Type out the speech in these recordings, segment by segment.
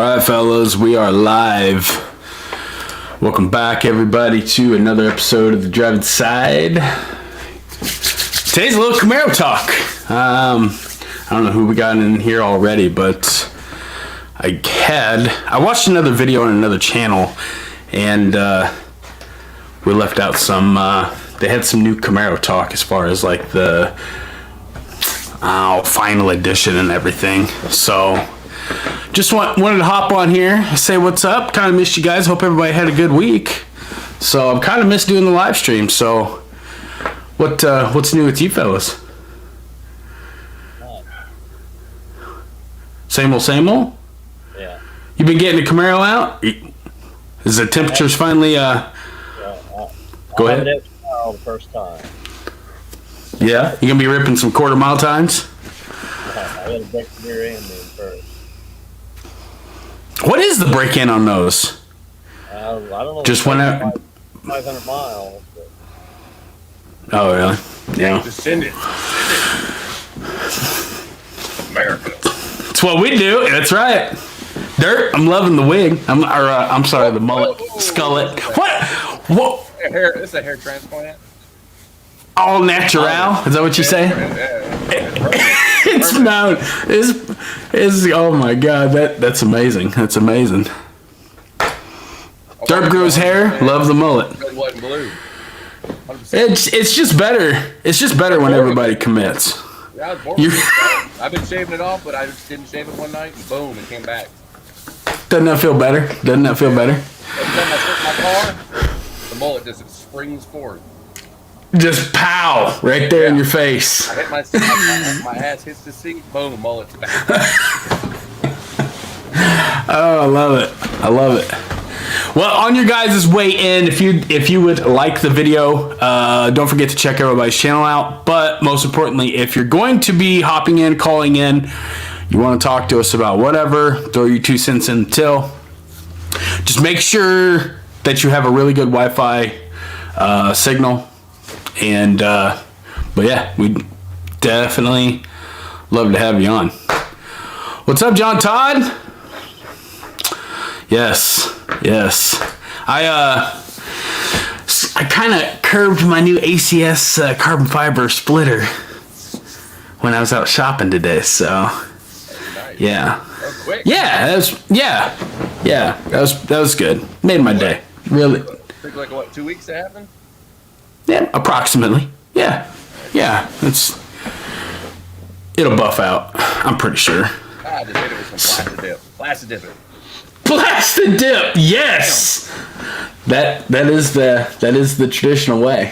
Alright, fellas, we are live. Welcome back, everybody, to another episode of The Driving Side. Today's a little Camaro talk. I don't know who we got in here already, but I watched another video on another channel, and we left out some, they had some new Camaro talk as far as like the final edition and everything. So just wanted to hop on here, say what's up. Kind of missed you guys. Hope everybody had a good week. So I'm kind of missed doing the live stream. So what's new with you fellas? Same old? Yeah. You been getting the Camaro out? Is the temperatures finally go ahead. The first time. Yeah, you gonna be ripping some quarter mile times? I gotta break the rear end in first. What is the break in on those? I don't know. Just went out 500 miles. But... Oh really? Yeah. Just send it. America. That's what we do. That's right. Dirt. I'm loving the wig. I'm sorry, the mullet, skullet. What? It's a hair transplant. All natural. Is that what you say? It's known. Is oh my god, that's amazing. That's amazing. Derp grows hair. Love the mullet. Red, white, and blue. It's just better. It's just better when everybody commits. Yeah, I was born I've been shaving it off, but I just didn't shave it one night, and boom, it came back. Doesn't that feel better? Doesn't that feel better? Every time I sit in my car, the mullet just springs forward. Just pow right there in your face. I hit my ass hits the seat, boom, mullet's back. Oh, I love it. I love it. Well, on your guys' way in, if you would like the video, don't forget to check everybody's channel out. But most importantly, if you're going to be hopping in, calling in, you want to talk to us about whatever, throw your 2 cents in the till. Just make sure that you have a really good Wi-Fi signal. And but yeah, we'd definitely love to have you on. What's up, John Todd? Yes. I kind of curved my new ACS carbon fiber splitter when I was out shopping today. So Nice. yeah, Quick. that was good. Made my day. Really. Took like what, 2 weeks to happen? Yeah, approximately. Yeah. It'll buff out. I'm pretty sure. I just hit it with some plastic dip. Plastic dip. Yes. That is the traditional way.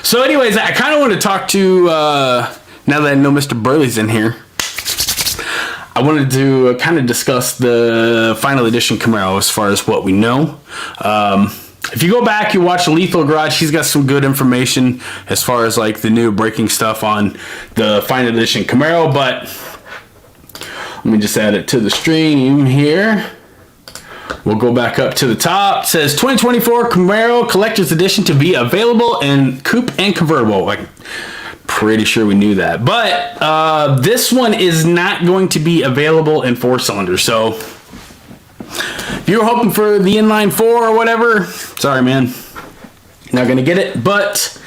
So, anyways, I kind of want to talk to now that I know Mr. Burley's in here. I wanted to kind of discuss the final edition Camaro as far as what we know. If you go back, you watch the Lethal Garage, he's got some good information as far as like the new braking stuff on the final edition Camaro, but let me just add it to the stream here. We'll go back up to the top. It says 2024 Camaro Collector's Edition to be available in coupe and convertible. Like, pretty sure we knew that. But this one is not going to be available in 4-cylinder, so if you were hoping for the inline 4 or whatever, sorry, man. Not going to get it. But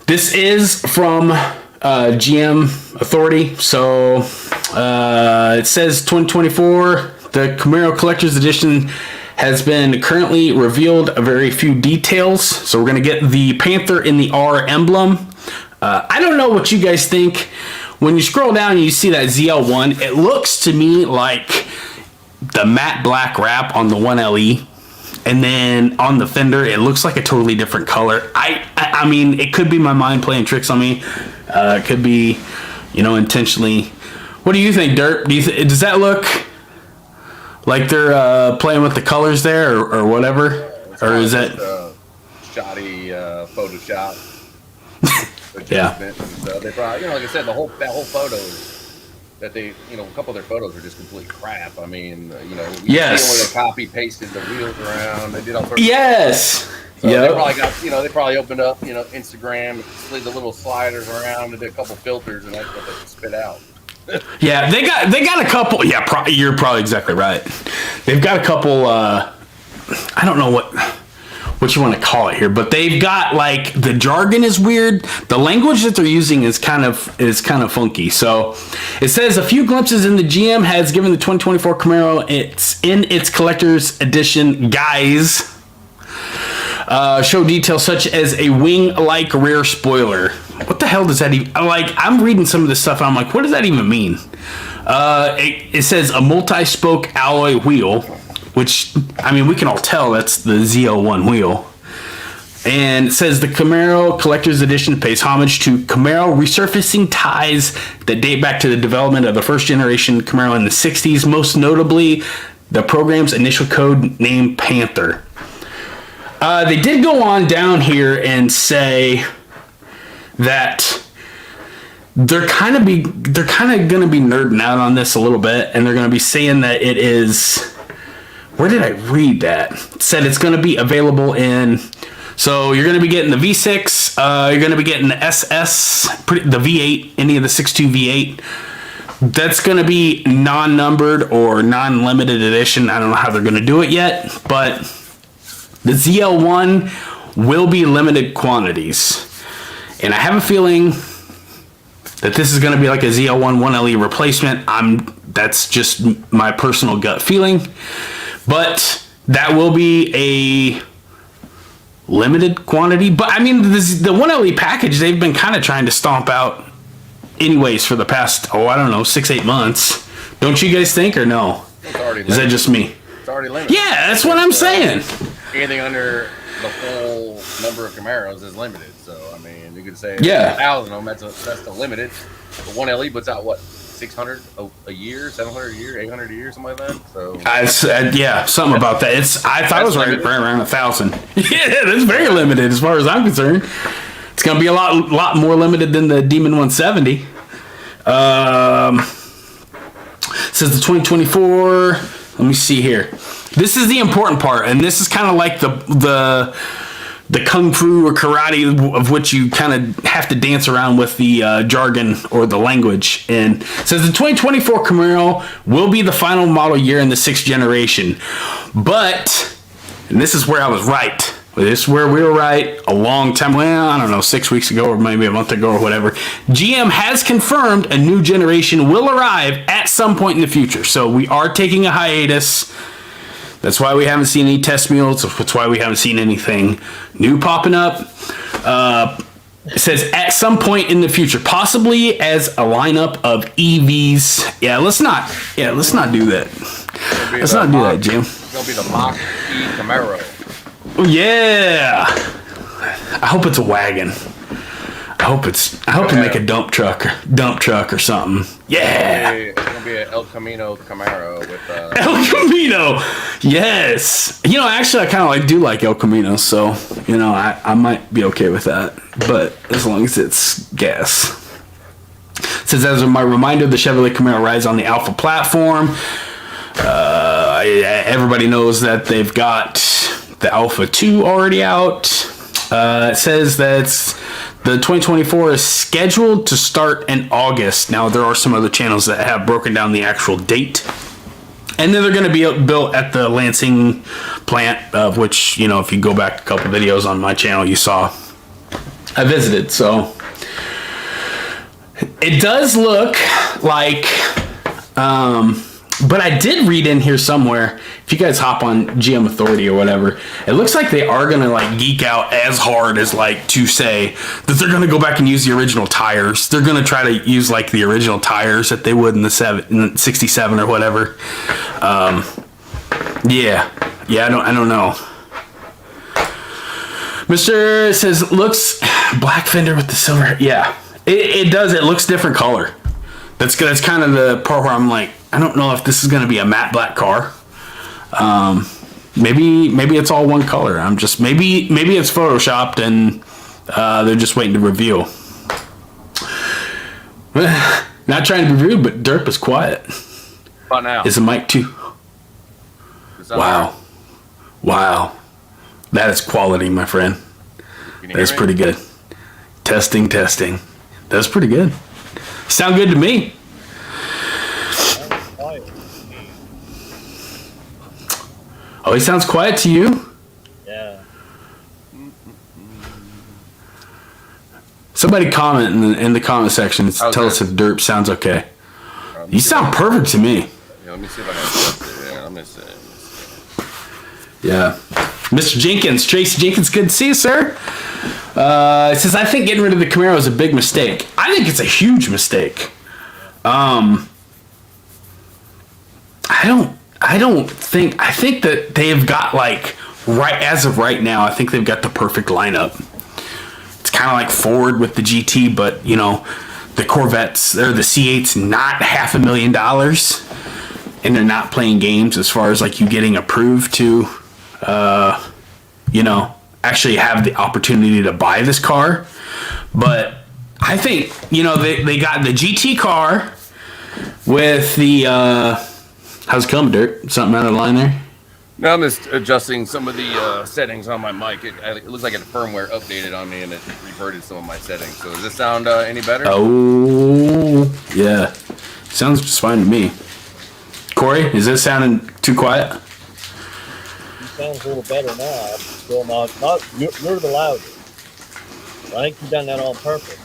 this is from GM Authority. So it says 2024. The Camaro Collector's Edition has been currently revealed a very few details. So we're going to get the Panther in the R emblem. I don't know what you guys think. When you scroll down and you see that ZL1, it looks to me like the matte black wrap on the 1LE, and then on the fender it looks like a totally different color. I mean, it could be my mind playing tricks on me. It could be, intentionally. What do you think, Dirt? Does that look like they're playing with the colors there, or whatever? Or is that shoddy Photoshop? Yeah. They probably, like I said, that whole photo that they, a couple of their photos are just complete crap. I mean, yes. Where they copy pasted the wheels around, they did all sorts yes. of so they probably got, they probably opened up, Instagram, slid the little sliders around, and did a couple filters, and that's what they spit out. Yeah, they got a couple. Yeah, you're probably exactly right. They've got a couple. I don't know what you want to call it here, but they've got like the jargon is weird. The language that they're using is kind of funky. So it says a few glimpses in the GM has given the 2024 Camaro its collector's edition guise. Show details such as a wing-like rear spoiler. What the hell does that even... I'm reading some of this stuff and I'm like, what does that even mean? It says a multi-spoke alloy wheel, which, I mean, we can all tell that's the ZL1 wheel. And it says the Camaro Collector's Edition pays homage to Camaro resurfacing ties that date back to the development of the first generation Camaro in the 60s, most notably the program's initial code name Panther. They did go on down here and say that they're kind of going to be nerding out on this a little bit, and they're going to be saying that it is. Where did I read that? It said it's going to be available in. So you're going to be getting the V6. You're going to be getting the SS, the V8, any of the 6.2 V8. That's going to be non-numbered or non-limited edition. I don't know how they're going to do it yet, but the ZL1 will be limited quantities. And I have a feeling that this is going to be like a ZL1 1LE replacement. That's just my personal gut feeling. But that will be a limited quantity. But I mean, the 1LE package, they've been kind of trying to stomp out anyways for the past, 6-8 months. Don't you guys think, or no? It's already limited. Is that just me? It's already limited. Yeah, that's what I'm saying. Anything under the full number of Camaros is limited. So, I mean, you could say 1,000 of them, that's the limited. The 1LE puts out, what, 600 a year, 700 a year, 800 a year, something like that. So yeah, something about that. I thought it was right around 1,000. Yeah, that's very limited as far as I'm concerned. It's gonna be a lot more limited than the Demon 170. Says the 2024. Let me see here. This is the important part, and this is kind of like the kung fu or karate of which you kind of have to dance around with the jargon or the language. And it says the 2024 Camaro will be the final model year in the 6th generation. But, and this is where I was right. This is where we were right a long time, well, I don't know, 6 weeks ago or maybe a month ago or whatever. GM has confirmed a new generation will arrive at some point in the future. So we are taking a hiatus. That's why we haven't seen any test mules. That's why we haven't seen anything new popping up. It says at some point in the future, possibly as a lineup of EVs. Yeah, let's not do that. Let's not do that, Jim. It's gonna be the Mach E Camaro. Yeah. I hope it's a wagon. I hope they make a dump truck or something. Yeah. It's gonna be an El Camino Camaro with El Camino. Yes. Actually, I kind of do like El Camino, so I might be okay with that. But as long as it's gas. It says, as my reminder, the Chevrolet Camaro rides on the Alpha platform. Everybody knows that they've got the Alpha 2 already out. It says that the 2024 is scheduled to start in August. Now, there are some other channels that have broken down the actual date. And then they're going to be built at the Lansing plant, of which, if you go back a couple videos on my channel, you saw I visited. So it does look like... but I did read in here somewhere, if you guys hop on GM Authority or whatever, it looks like they are going to geek out as hard as to say that they're going to go back and use the original tires. They're going to try to use the original tires that they would in the 67 or whatever. Yeah, I don't know. Mr. says, looks black fender with the silver. Yeah, it does. It looks different color. That's kind of the part where I'm like, I don't know if this is going to be a matte black car. Maybe it's all one color. Maybe it's photoshopped and they're just waiting to reveal. Not trying to be rude, but Derp is quiet. But now is the mic too? Wow, that is quality, my friend. That's pretty good. Testing. That's pretty good. Sound good to me. Oh, he sounds quiet to you? Yeah. Somebody comment in the comment section. Tell us if derp sounds okay. You sound perfect to me. Yeah, let me see if I can adjust it. Yeah, let me see. Yeah. Mr. Jenkins, Tracy Jenkins, good to see you, sir. It says, I think getting rid of the Camaro is a big mistake. I think it's a huge mistake. I think that they've got, like, as of right now, I think they've got the perfect lineup. It's kind of like Ford with the GT, but, you know, the Corvettes, or the C8's not $500,000, and they're not playing games as far as, like, you getting approved to, you know, actually have the opportunity to buy this car. But I think, you know, they got the GT car with the, how's it coming, Dirt? Something out of line there? No, I'm just adjusting some of the settings on my mic. It looks like a firmware updated on me and it reverted some of my settings. So does this sound any better? Oh, yeah. Sounds just fine to me. Corey, is this sounding too quiet? Sounds a little better now. I'm still not you're the loudest. I think you've done that on purpose.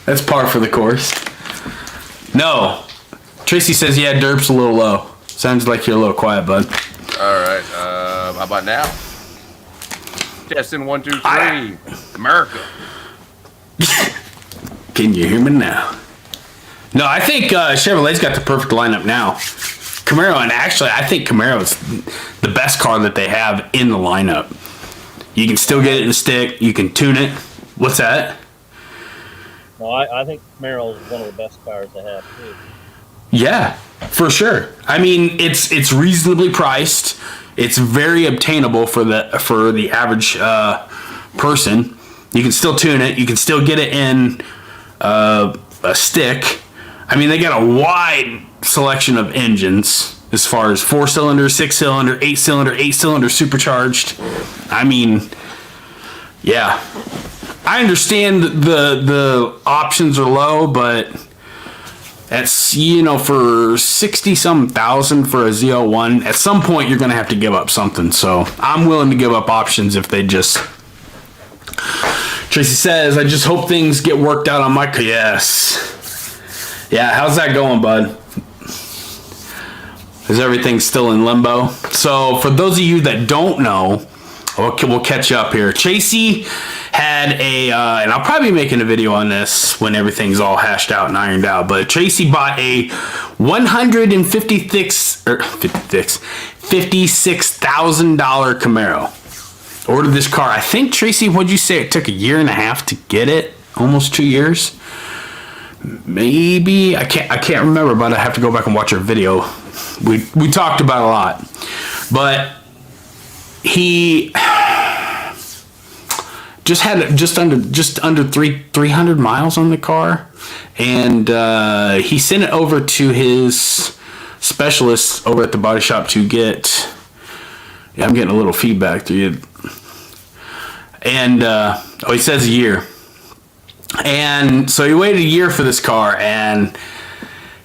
That's par for the course. No. Tracy says, yeah, derp's a little low. Sounds like you're a little quiet, bud. All right. How about now? Testing 1, 2, 3. America. Can you hear me now? No, I think Chevrolet's got the perfect lineup now. Camaro, and actually, I think Camaro is the best car that they have in the lineup. You can still get it in the stick. You can tune it. What's that? No, I think Camaro is one of the best cars they have too. Yeah, for sure. I mean, it's reasonably priced. It's very obtainable for the average person. You can still tune it. You can still get it in a stick. I mean, they got a wide selection of engines as far as 4-cylinder, 6-cylinder, 8-cylinder, 8-cylinder supercharged. I mean, yeah. I understand the options are low, but that's, you know, for 60-some thousand for a Z01, at some point you're going to have to give up something. So I'm willing to give up options if they just... Tracy says, I just hope things get worked out on my... Yes. Yeah, how's that going, bud? Is everything still in limbo? So for those of you that don't know, we'll catch you up here. Tracy had and I'll probably be making a video on this when everything's all hashed out and ironed out, but Tracy bought a $56,000 Camaro. Ordered this car. I think, Tracy, what'd you say? It took 1.5 years to get it? Almost 2 years? Maybe. I can't remember, but I have to go back and watch our video. We talked about a lot. But he just had just under 300 miles on the car, and he sent it over to his specialist over at the body shop to get. Yeah, I'm getting a little feedback through you. And he says a year, and so he waited a year for this car, and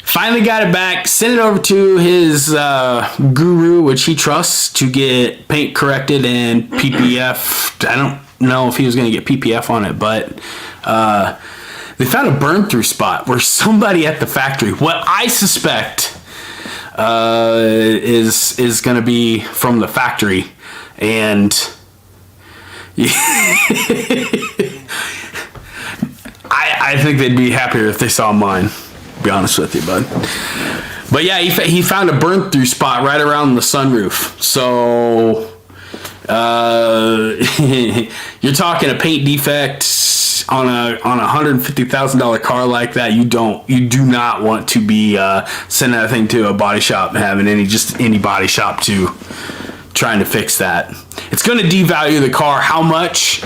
finally got it back. Sent it over to his guru, which he trusts, to get paint corrected and PPF. I don't know if he was going to get PPF on it, but they found a burn-through spot where somebody at the factory, what I suspect is going to be from the factory, and I think they'd be happier if they saw mine. Be honest with you, bud. But yeah, he found a burn-through spot right around the sunroof. So you're talking a paint defect on a $150,000 car like that. You do not want to be sending that thing to a body shop and having any body shop to trying to fix that. It's going to devalue the car. How much?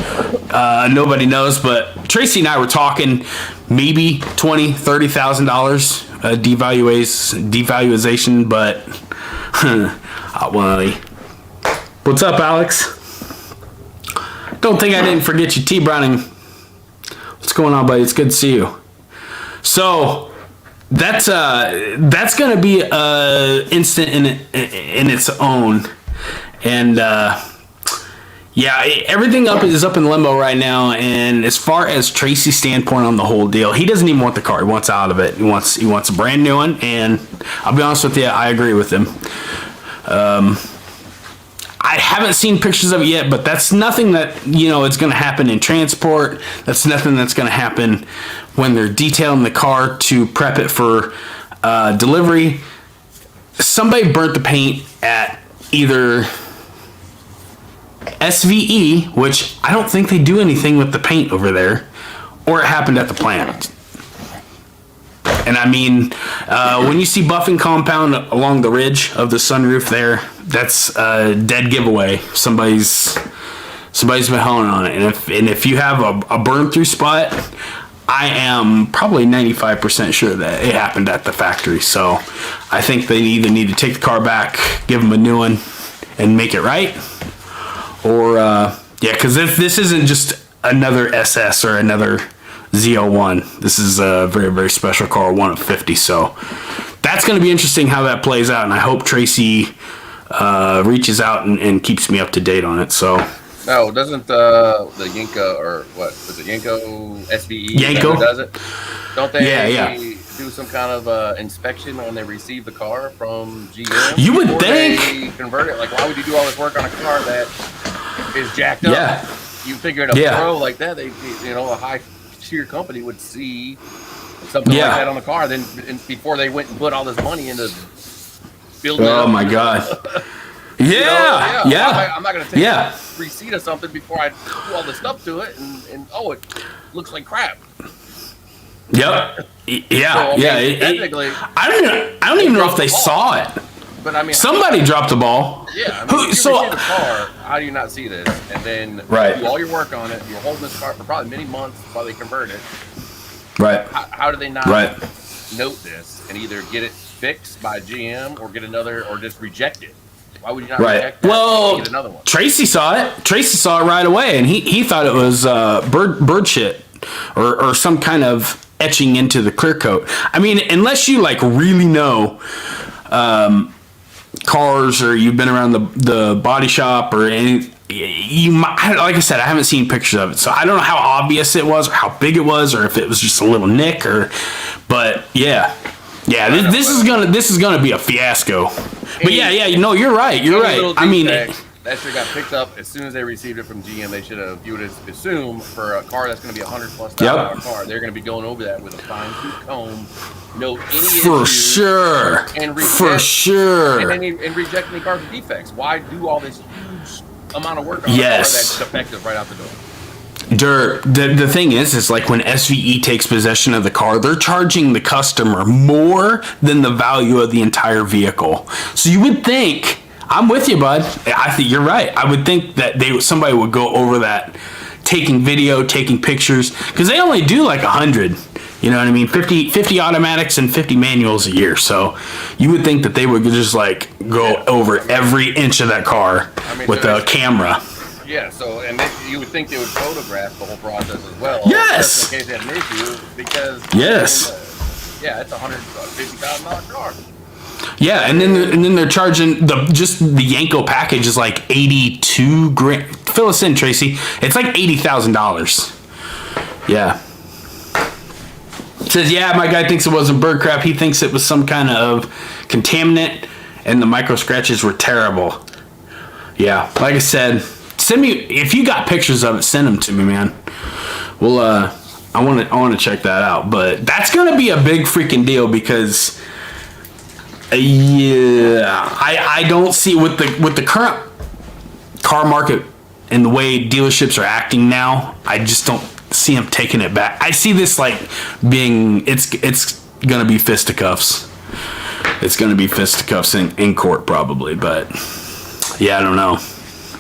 Nobody knows. But Tracy and I were talking maybe $20,000, $30,000 devaluation. But what's up, Alex? Don't think I didn't forget you, T. Browning. What's going on, buddy? It's good to see you. So that's gonna be instant in its own, and yeah, everything is up in limbo right now. And as far as Tracy's standpoint on the whole deal, he doesn't even want the car. He wants out of it. He wants a brand new one. And I'll be honest with you, I agree with him. I haven't seen pictures of it yet, but that's nothing that, it's going to happen in transport. That's nothing that's going to happen when they're detailing the car to prep it for delivery. Somebody burnt the paint at either SVE, which I don't think they do anything with the paint over there, or it happened at the plant. And I mean, when you see buffing compound along the ridge of the sunroof there, that's a dead giveaway. Somebody's been honing on it. And if you have a burn through spot, I am probably 95% sure that it happened at the factory. So I think they either need to take the car back, give them a new one, and make it right. Or, because this isn't just another SS or another Z01. This is a very, very special car, one of 50. So that's going to be interesting how that plays out. And I hope Tracy reaches out and keeps me up to date on it. So. No, doesn't the Yenko, or what was it, Yenko SVE? Yenko does it? Don't they do some kind of inspection when they receive the car from GM? You would think. They convert it. Like, why would you do all this work on a car that is jacked up? Yeah. You figure a pro like that, they, a high tier company would see something like that on the car. Then before they went and put all this money into building. Oh my God. Yeah. I'm not going to take a receipt of something before I do all the stuff to it, and it looks like crap. Yep. Yeah. So, technically, I don't even know if they saw it. But I mean, somebody dropped the ball. Yeah. I mean, if you receive a car, how do you not see this? And then do all your work on it. You're holding this car for probably many months while they convert it. Right. How do they not note this and either get it fixed by GM or get another, or just reject it? Why would you not reject that and get another one? Tracy saw it. Tracy saw it right away, and he thought it was bird shit or some kind of etching into the clear coat. I mean, unless you really know cars, or you've been around the body shop or any, you might, like I said, I haven't seen pictures of it, so I don't know how obvious it was or how big it was, or if it was just a little nick, but this is gonna be a fiasco. But you're right. I mean, that shit got picked up as soon as they received it from GM. They should have, you would assume, for a car that's going to be $100,000+ car, they're going to be going over that with a fine tooth comb, note any issues, and reject any car for defects. Why do all this huge amount of work on a car that's defective right out the door? The thing is like when SVE takes possession of the car, they're charging the customer more than the value of the entire vehicle. So you would think, I'm with you, bud. I think you're right. I would think that somebody would go over that, taking video, taking pictures, because they only do 100. You know what I mean? 50 automatics and 50 manuals a year. So you would think that they would just go over every inch of that car with a camera. Yeah, so, and you would think they would photograph the whole process as well. Yes! Just in case they had an issue, because... Yes. It's a $150,000 car. Yeah, and then they're charging, just the Yenko package is $82,000. Fill us in, Tracy. It's $80,000. Yeah. It says, my guy thinks it wasn't bird crap. He thinks it was some kind of contaminant, and the micro scratches were terrible. Yeah, like I said... Send me, if you got pictures of it, send them to me, man. Well, I want to check that out. But that's gonna be a big freaking deal because, I don't see with the current car market and the way dealerships are acting now. I just don't see them taking it back. I see this being it's gonna be fisticuffs. It's gonna be fisticuffs in court probably, but I don't know.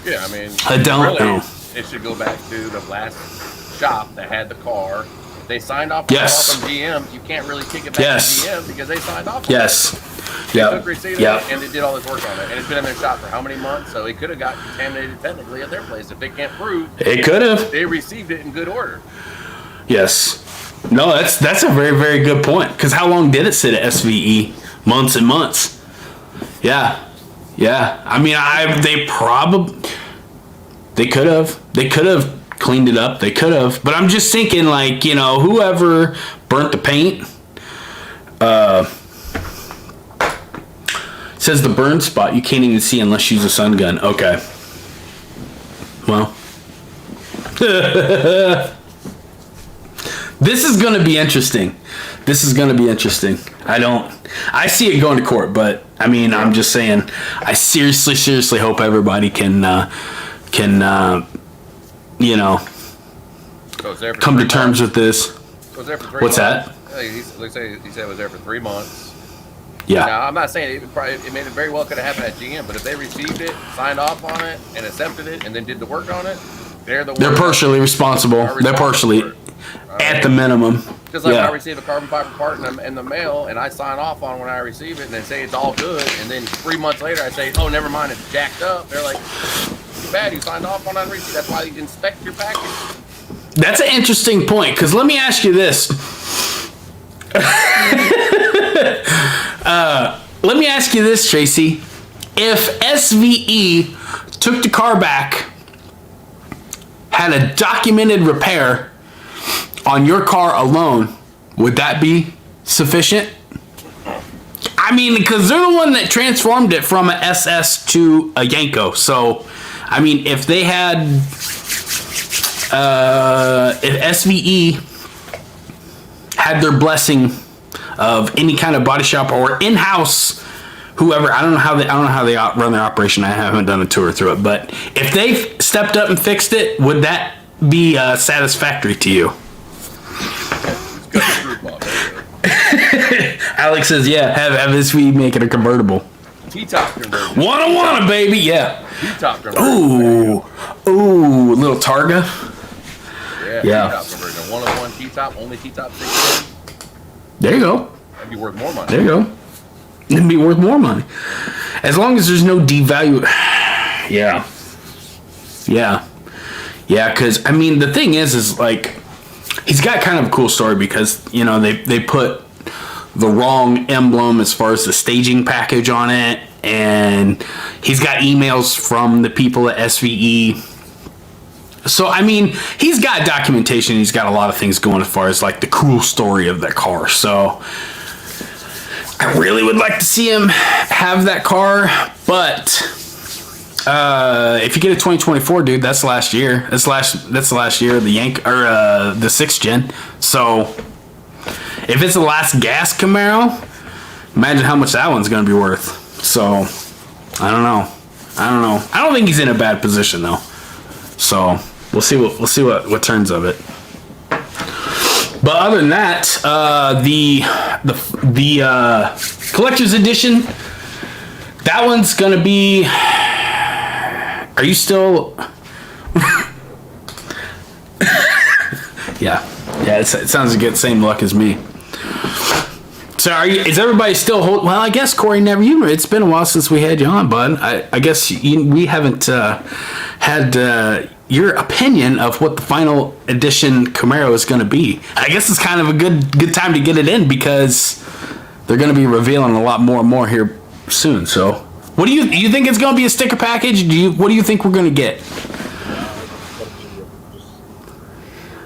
Yeah, I mean, I don't know. It should go back to the last shop that had the car. They signed off on the car from GM. You can't really kick it back to GM because they signed off on it. They took receipt of it and they did all this work on it. And it's been in their shop for how many months? So it could have got contaminated technically at their place if they can't prove it could have. They received it in good order. Yes. No, that's a very, very good point. Because how long did it sit at SVE? Months and months. Yeah. I mean, they could have cleaned it up. They could have. But I'm just thinking, like, you know, whoever burnt the paint. Says the burn spot you can't even see unless you use a sun gun. Okay. Well. This is going to be interesting. I see it going to court, but I mean, I'm just saying, I seriously hope everybody can you know, come to terms with this. What's that? He said it was there for 3 months. Yeah. Now, I'm not saying it may very well could have happened at GM, but if they received it, signed off on it, and accepted it, and then did the work on it, they're partially responsible. They're partially at the minimum. Just like when I receive a carbon fiber part in the mail, and I sign off on when I receive it, and they say it's all good, and then 3 months later I say, oh, never mind, it's jacked up. They're like, too bad you signed off on receipt. That's why you inspect your package. That's an interesting point, because let me ask you this. Let me ask you this, Tracy. If SVE took the car back, had a documented repair on your car alone, would that be sufficient? I mean, because they're the one that transformed it from an SS to a Yanko. So, I mean, if they had, if SVE had their blessing of any kind of body shop or in-house, whoever, I don't know how they run their operation. I haven't done a tour through it, but if they stepped up and fixed it, would that be satisfactory to you? Alex says, yeah, have SVE make it a convertible. T-top convertible. Wanna, baby, yeah. T-top convertible. Ooh, little Targa. Yeah. T-top convertible. 101 T-top, only T-top 610. There you go. That'd be worth more money. There you go. It'd be worth more money. As long as there's no devalue. Yeah, because, I mean, the thing is like, he's got kind of a cool story because, you know, they put the wrong emblem as far as the staging package on it, and he's got emails from the people at SVE. So, I mean, he's got documentation. He's got a lot of things going as far as, like, the cool story of that car. So, I really would like to see him have that car, but if you get a 2024, dude, that's last year. That's the last year of the the 6th gen. So, if it's the last gas Camaro, imagine how much that one's going to be worth. So, I don't know. I don't think he's in a bad position though. So, we'll see what turns of it. But other than that, the collector's edition, that one's gonna be. Are you still? Yeah. It sounds like the same luck as me. So is everybody still holding? Well, I guess Corey never. It's been a while since we had you on, bud. I guess we haven't had your opinion of what the final edition Camaro is going to be. I guess it's kind of a good time to get it in because they're going to be revealing a lot more and more here soon. So, what do you think it's going to be a sticker package? What do you think we're going to get?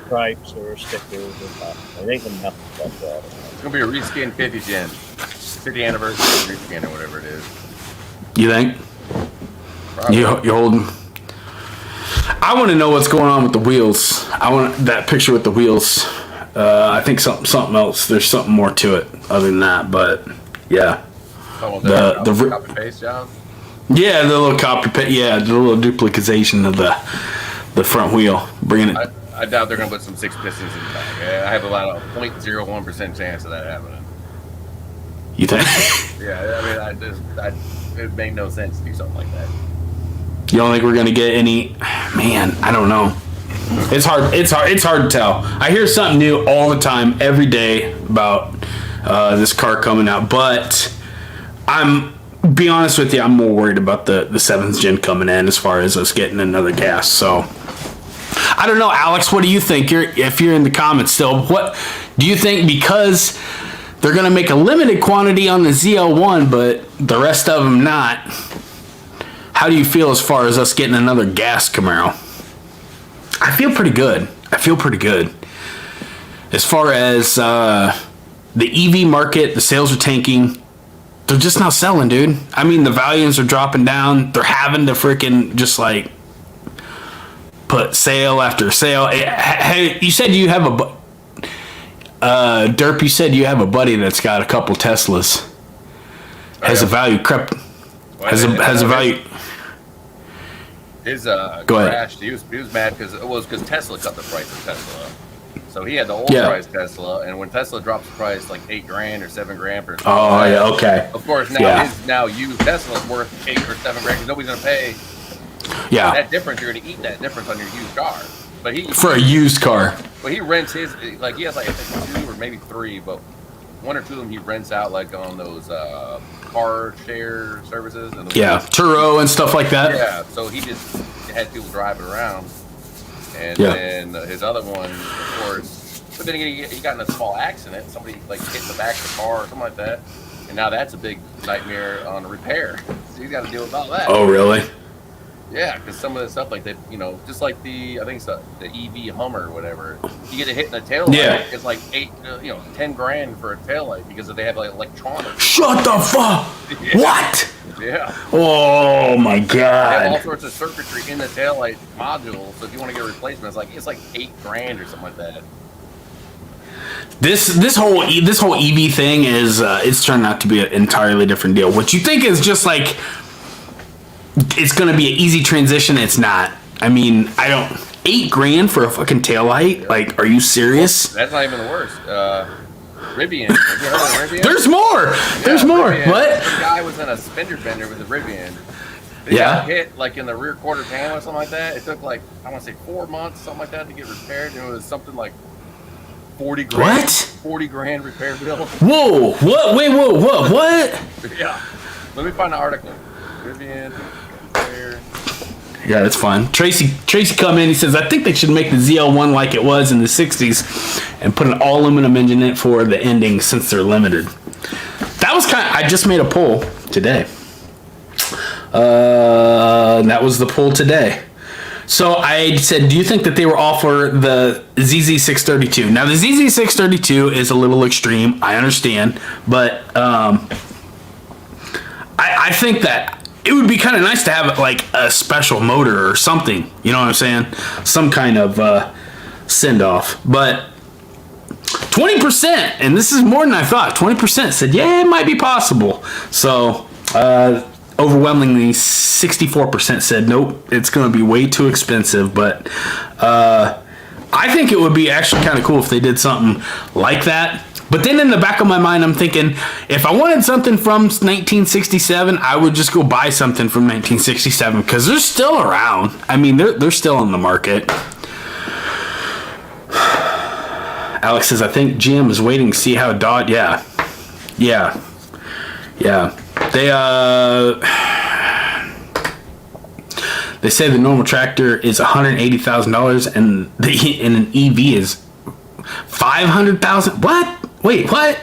Stripes or stickers or something. I think nothing like that. It's going to be a reskin 50 gen. 50 anniversary reskin or whatever it is. You think? Probably. You're holding. I want to know what's going on with the wheels. I want that picture with the wheels. I think something else. There's something more to it other than that, but yeah. The copy paste job. Yeah, the little copy paste. Yeah, the little duplication of the front wheel, bringing it. I doubt they're gonna put some 6 pistons in the back. I have about a 0.01% chance of that happening. You think? Yeah, I mean, it made no sense to do something like that. You don't think we're gonna get any? Man, I don't know. It's hard to tell. I hear something new all the time, every day about this car coming out. But be honest with you, I'm more worried about the 7th gen coming in as far as us getting another gas. So I don't know, Alex. What do you think? If you're in the comments still, what do you think? Because they're gonna make a limited quantity on the ZL1, but the rest of them not. How do you feel as far as us getting another gas Camaro? I feel pretty good. As far as the EV market, the sales are tanking. They're just not selling, dude. I mean, the volumes are dropping down. They're having to freaking just like put sale after sale. Hey, you said you have Derp, you said you have a buddy that's got a couple Teslas. Has the value crept? Has the value? His Go crashed. ahead. He was mad because Tesla cut the price of Tesla. So he had the old price Tesla, and when Tesla drops the price like $8,000 or $7,000 for okay. Of course, now his used Tesla is worth $8,000 or $7,000 because nobody's gonna pay. Yeah. That difference, you're gonna eat that difference on your used car. But for a used car. But he rents his, like he has like I think 2 or maybe 3, but 1 or 2 of them he rents out like on those car share services. And Turo and stuff like that. Yeah, so he just had people driving around. And then his other one, of course, but then he got in a small accident. Somebody like hit the back of the car or something like that. And now that's a big nightmare on repair. So he's got to deal with all that. Oh, really? Yeah, because some of the stuff like that, just like I think it's the EV Hummer or whatever. You get a hit in the tail light, it's like $10,000 for a tail light because they have like electronics. Shut the fuck! Yeah. What? Yeah. Oh my god. They have all sorts of circuitry in the tail light module, so if you want to get a replacement, it's like $8,000 or something like that. This whole EV thing is it's turned out to be an entirely different deal. What you think is just like it's gonna be an easy transition. It's not. I mean, $8,000 for a fucking taillight? Like, are you serious? That's not even the worst. Rivian. Have you heard of Rivian? There's more. There's more. Rivian. What? Some guy was in a fender bender with a Rivian. They got hit like in the rear quarter panel or something like that. It took like I want to say 4 months, something like that, to get repaired. And it was something like $40,000. What? $40,000 repair bill. Whoa! What? Wait! Whoa! What? Yeah. Let me find the article. Rivian repair. Yeah, that's fine. Tracy come in. He says, I think they should make the ZL1 like it was in the 60s and put an all aluminum engine in it for the ending since they're limited. That was I just made a poll today. That was the poll today. So I said, do you think that they were all for the ZZ632? Now, the ZZ632 is a little extreme. I understand. But I think that it would be kind of nice to have like a special motor or something. You know what I'm saying? Some kind of send-off. But 20%, and this is more than I thought, 20% said, yeah, it might be possible. So overwhelmingly 64% said, nope, it's going to be way too expensive. But I think it would be actually kind of cool if they did something like that. But then in the back of my mind, I'm thinking, if I wanted something from 1967, I would just go buy something from 1967 because they're still around. I mean, they're still on the market. Alex says, I think GM is waiting to see how Dodge. Yeah. They say the normal tractor is $180,000 and an EV is $500,000. What? Wait, what?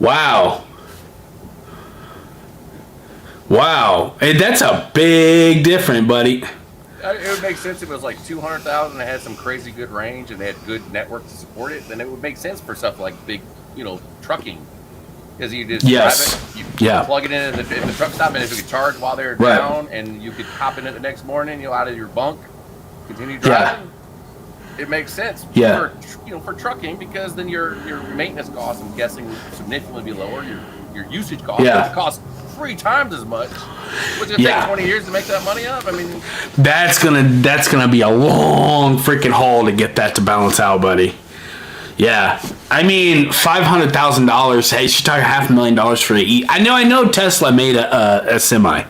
Wow. Hey, that's a big difference, buddy. It would make sense if it was like $200,000 and it had some crazy good range and they had good network to support it. Then it would make sense for stuff like big, trucking. Because you just drive it, you plug it in, and if the truck stopped, and if it could charge while they're down, and you could hop in it the next morning, out of your bunk, continue driving. It makes sense for trucking because then your maintenance costs, I'm guessing, would significantly be lower. Your usage costs would cost 3 times as much. Which it take 20 years to make that money up. I mean, that's gonna be a long freaking haul to get that to balance out, buddy. Yeah, I mean $500,000. Hey, she's talking $500,000 for the E. I know Tesla made a semi.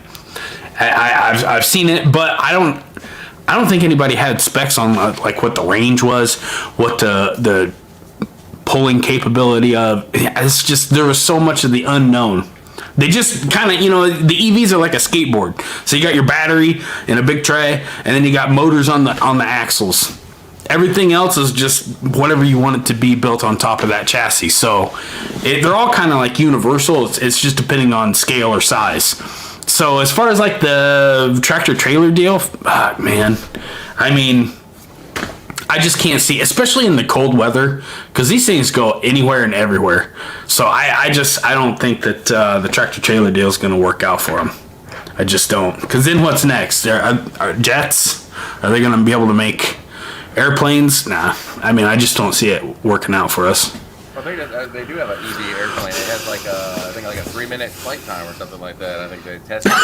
I've seen it, but I don't think anybody had specs on like what the range was, what the pulling capability of. It's just there was so much of the unknown They just kind of, the EVs are like a skateboard. So you got your battery in a big tray, and then you got motors on the axles. Everything else is just whatever you want it to be built on top of that chassis. So they're all kind of like universal. It's just depending on scale or size. So as far as like the tractor trailer deal, man, I mean, I just can't see, especially in the cold weather, because these things go anywhere and everywhere. So I don't think that the tractor trailer deal is going to work out for them. I just don't. Because then what's next? Are jets? Are they going to be able to make airplanes? Nah. I mean, I just don't see it working out for us. I think that they do have an EV airplane. It has like a 3-minute flight time or something like that. I think they tested it.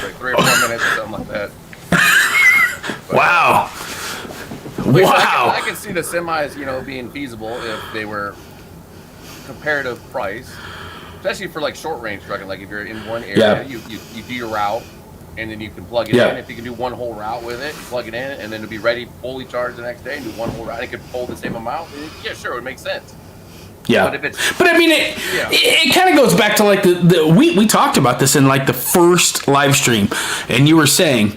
Like 3 or 4 minutes or something like that. But, wow. Wow. I can see the semis, being feasible if they were comparative price, especially for like short range trucking. Like if you're in one area, you do your route, and then you can plug it in. If you can do one whole route with it, you plug it in, and then it'll be ready, fully charged the next day, and do one whole route. It could pull the same amount. Yeah, sure, it would make sense. Yeah, but I mean, it kind of goes back to like we talked about this in like the first live stream, and you were saying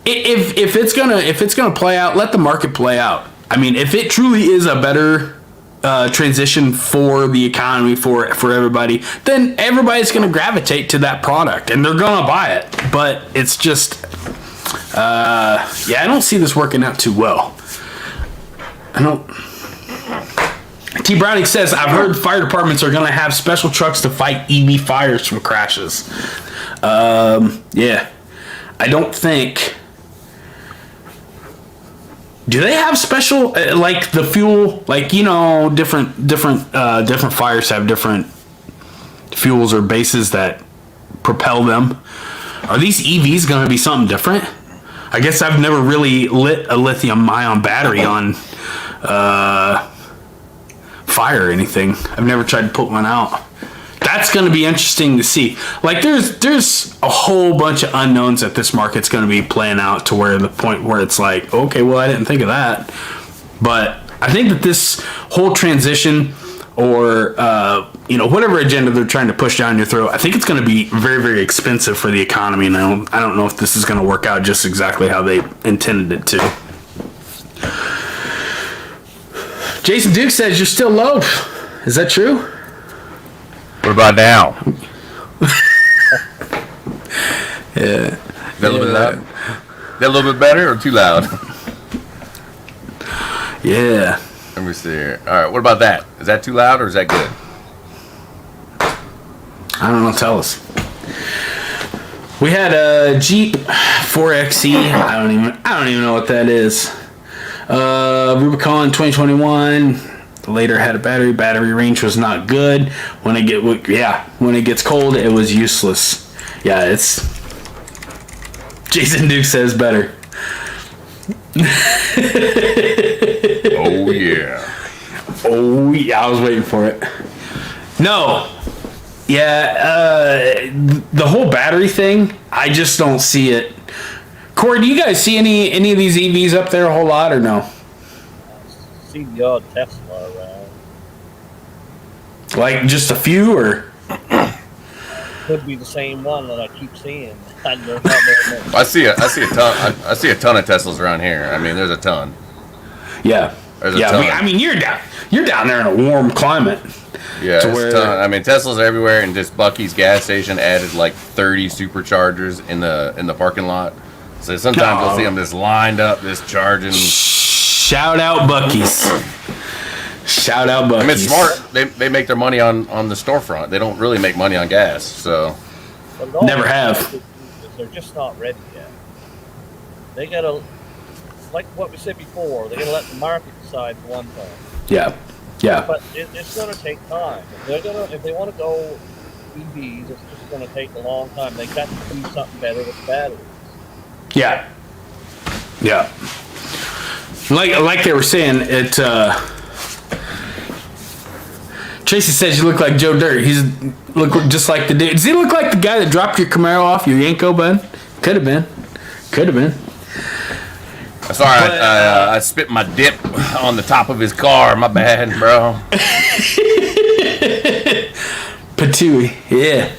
if it's gonna play out, let the market play out. I mean, if it truly is a better transition for the economy for everybody, then everybody's gonna gravitate to that product and they're gonna buy it. But it's just, I don't see this working out too well. T. Browning says, I've heard fire departments are going to have special trucks to fight EV fires from crashes. I don't think... Do they have special, like the fuel, like, different fires have different fuels or bases that propel them. Are these EVs going to be something different? I guess I've never really lit a lithium-ion battery on fire or anything. I've never tried to put one out. That's going to be interesting to see. Like there's a whole bunch of unknowns that this market's going to be playing out to where the point where it's like, okay, well, I didn't think of that. But I think that this whole transition or whatever agenda they're trying to push down your throat, I think it's going to be very, very expensive for the economy, and I don't know if this is going to work out just exactly how they intended it to. Jason Duke says you're still low. Is that true? What about now? Yeah. Is that a little bit loud? Is that a little bit better or too loud? Yeah. Let me see here. All right, what about that? Is that too loud or is that good? I don't know. Tell us. We had a Jeep 4xe. I don't even know what that is. Rubicon 2021. Later had a battery. Battery range was not good. When it gets cold, it was useless. Yeah, it's. Jason Duke says better. Oh yeah. Oh yeah, I was waiting for it. No. Yeah, the whole battery thing, I just don't see it. Corey, do you guys see any of these EVs up there a whole lot or no? I see the odd Tesla around. Like just a few or? Could be the same one that I keep seeing. I see a ton of Teslas around here. I mean, there's a ton. Yeah. There's a ton. I mean, you're down there in a warm climate. Yeah, it's a ton. I mean, Teslas are everywhere, and just Buc-ee's gas station added like 30 superchargers in the parking lot. So sometimes you'll see them just lined up, just charging. Shout out Buc-ee's. Shout out Buc-ee's. I mean, it's smart. They make their money on the storefront. They don't really make money on gas, so. Never have. They're just not ready yet. They gotta, like what we said before, they gotta let the market decide for one thing. Yeah. But it's gonna take time. If they want to go EVs, it's just gonna take a long time. They got to do something better with batteries. Yeah. Like they were saying, it. Tracy says you look like Joe Dirt. He's look just like the dude. Does he look like the guy that dropped your Camaro off your Yanko, bud? Could have been. Sorry, I spit my dip on the top of his car. My bad, bro. Patooey, yeah.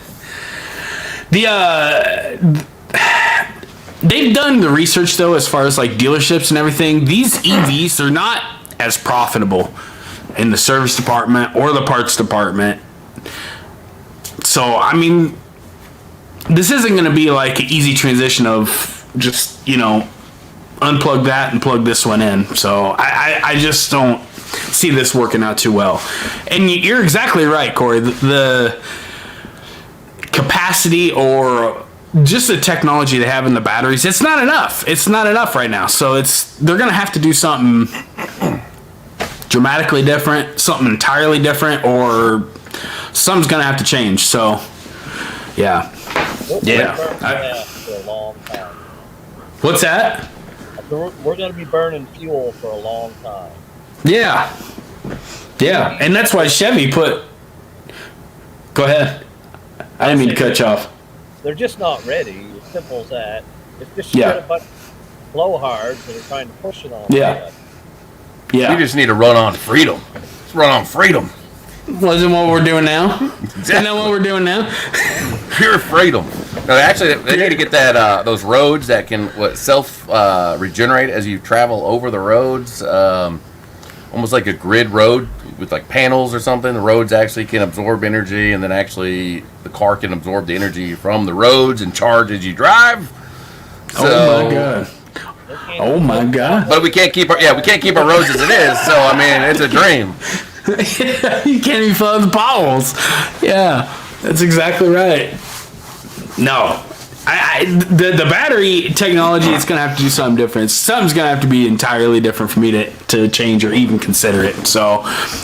They've done the research though, as far as like dealerships and everything. These EVs, they're not as profitable in the service department or the parts department. So I mean, this isn't going to be like an easy transition of just, you know, unplug that and plug this one in. So I just don't see this working out too well. And you're exactly right, Corey. The capacity or just the technology they have in the batteries, it's not enough. It's not enough right now. So they're going to have to do something dramatically different, something entirely different, or something's going to have to change. So, yeah. Yeah. For a long time. What's that? We're going to be burning fuel for a long time. Yeah. Yeah. And that's why Chevy put... Go ahead. I didn't mean to cut you off. They're just not ready. As simple as that. It's just a bunch of blowhards that are trying to push it on. Yeah. Yeah. We just need to run on freedom. Let's run on freedom. Wasn't what we're doing now? Exactly. Isn't that what we're doing now? Pure freedom. No, actually, they need to get that those roads that can self regenerate as you travel over the roads. Almost like a grid road with like panels or something. The roads actually can absorb energy, and then actually the car can absorb the energy from the roads and charge as you drive. So, oh my god! Oh my god! But we can't keep our roads as it is. So I mean, it's a dream. You can't even fill out the potholes. Yeah, that's exactly right. No, the battery technology, it's gonna have to do something different. Something's gonna have to be entirely different for me to change or even consider it. So,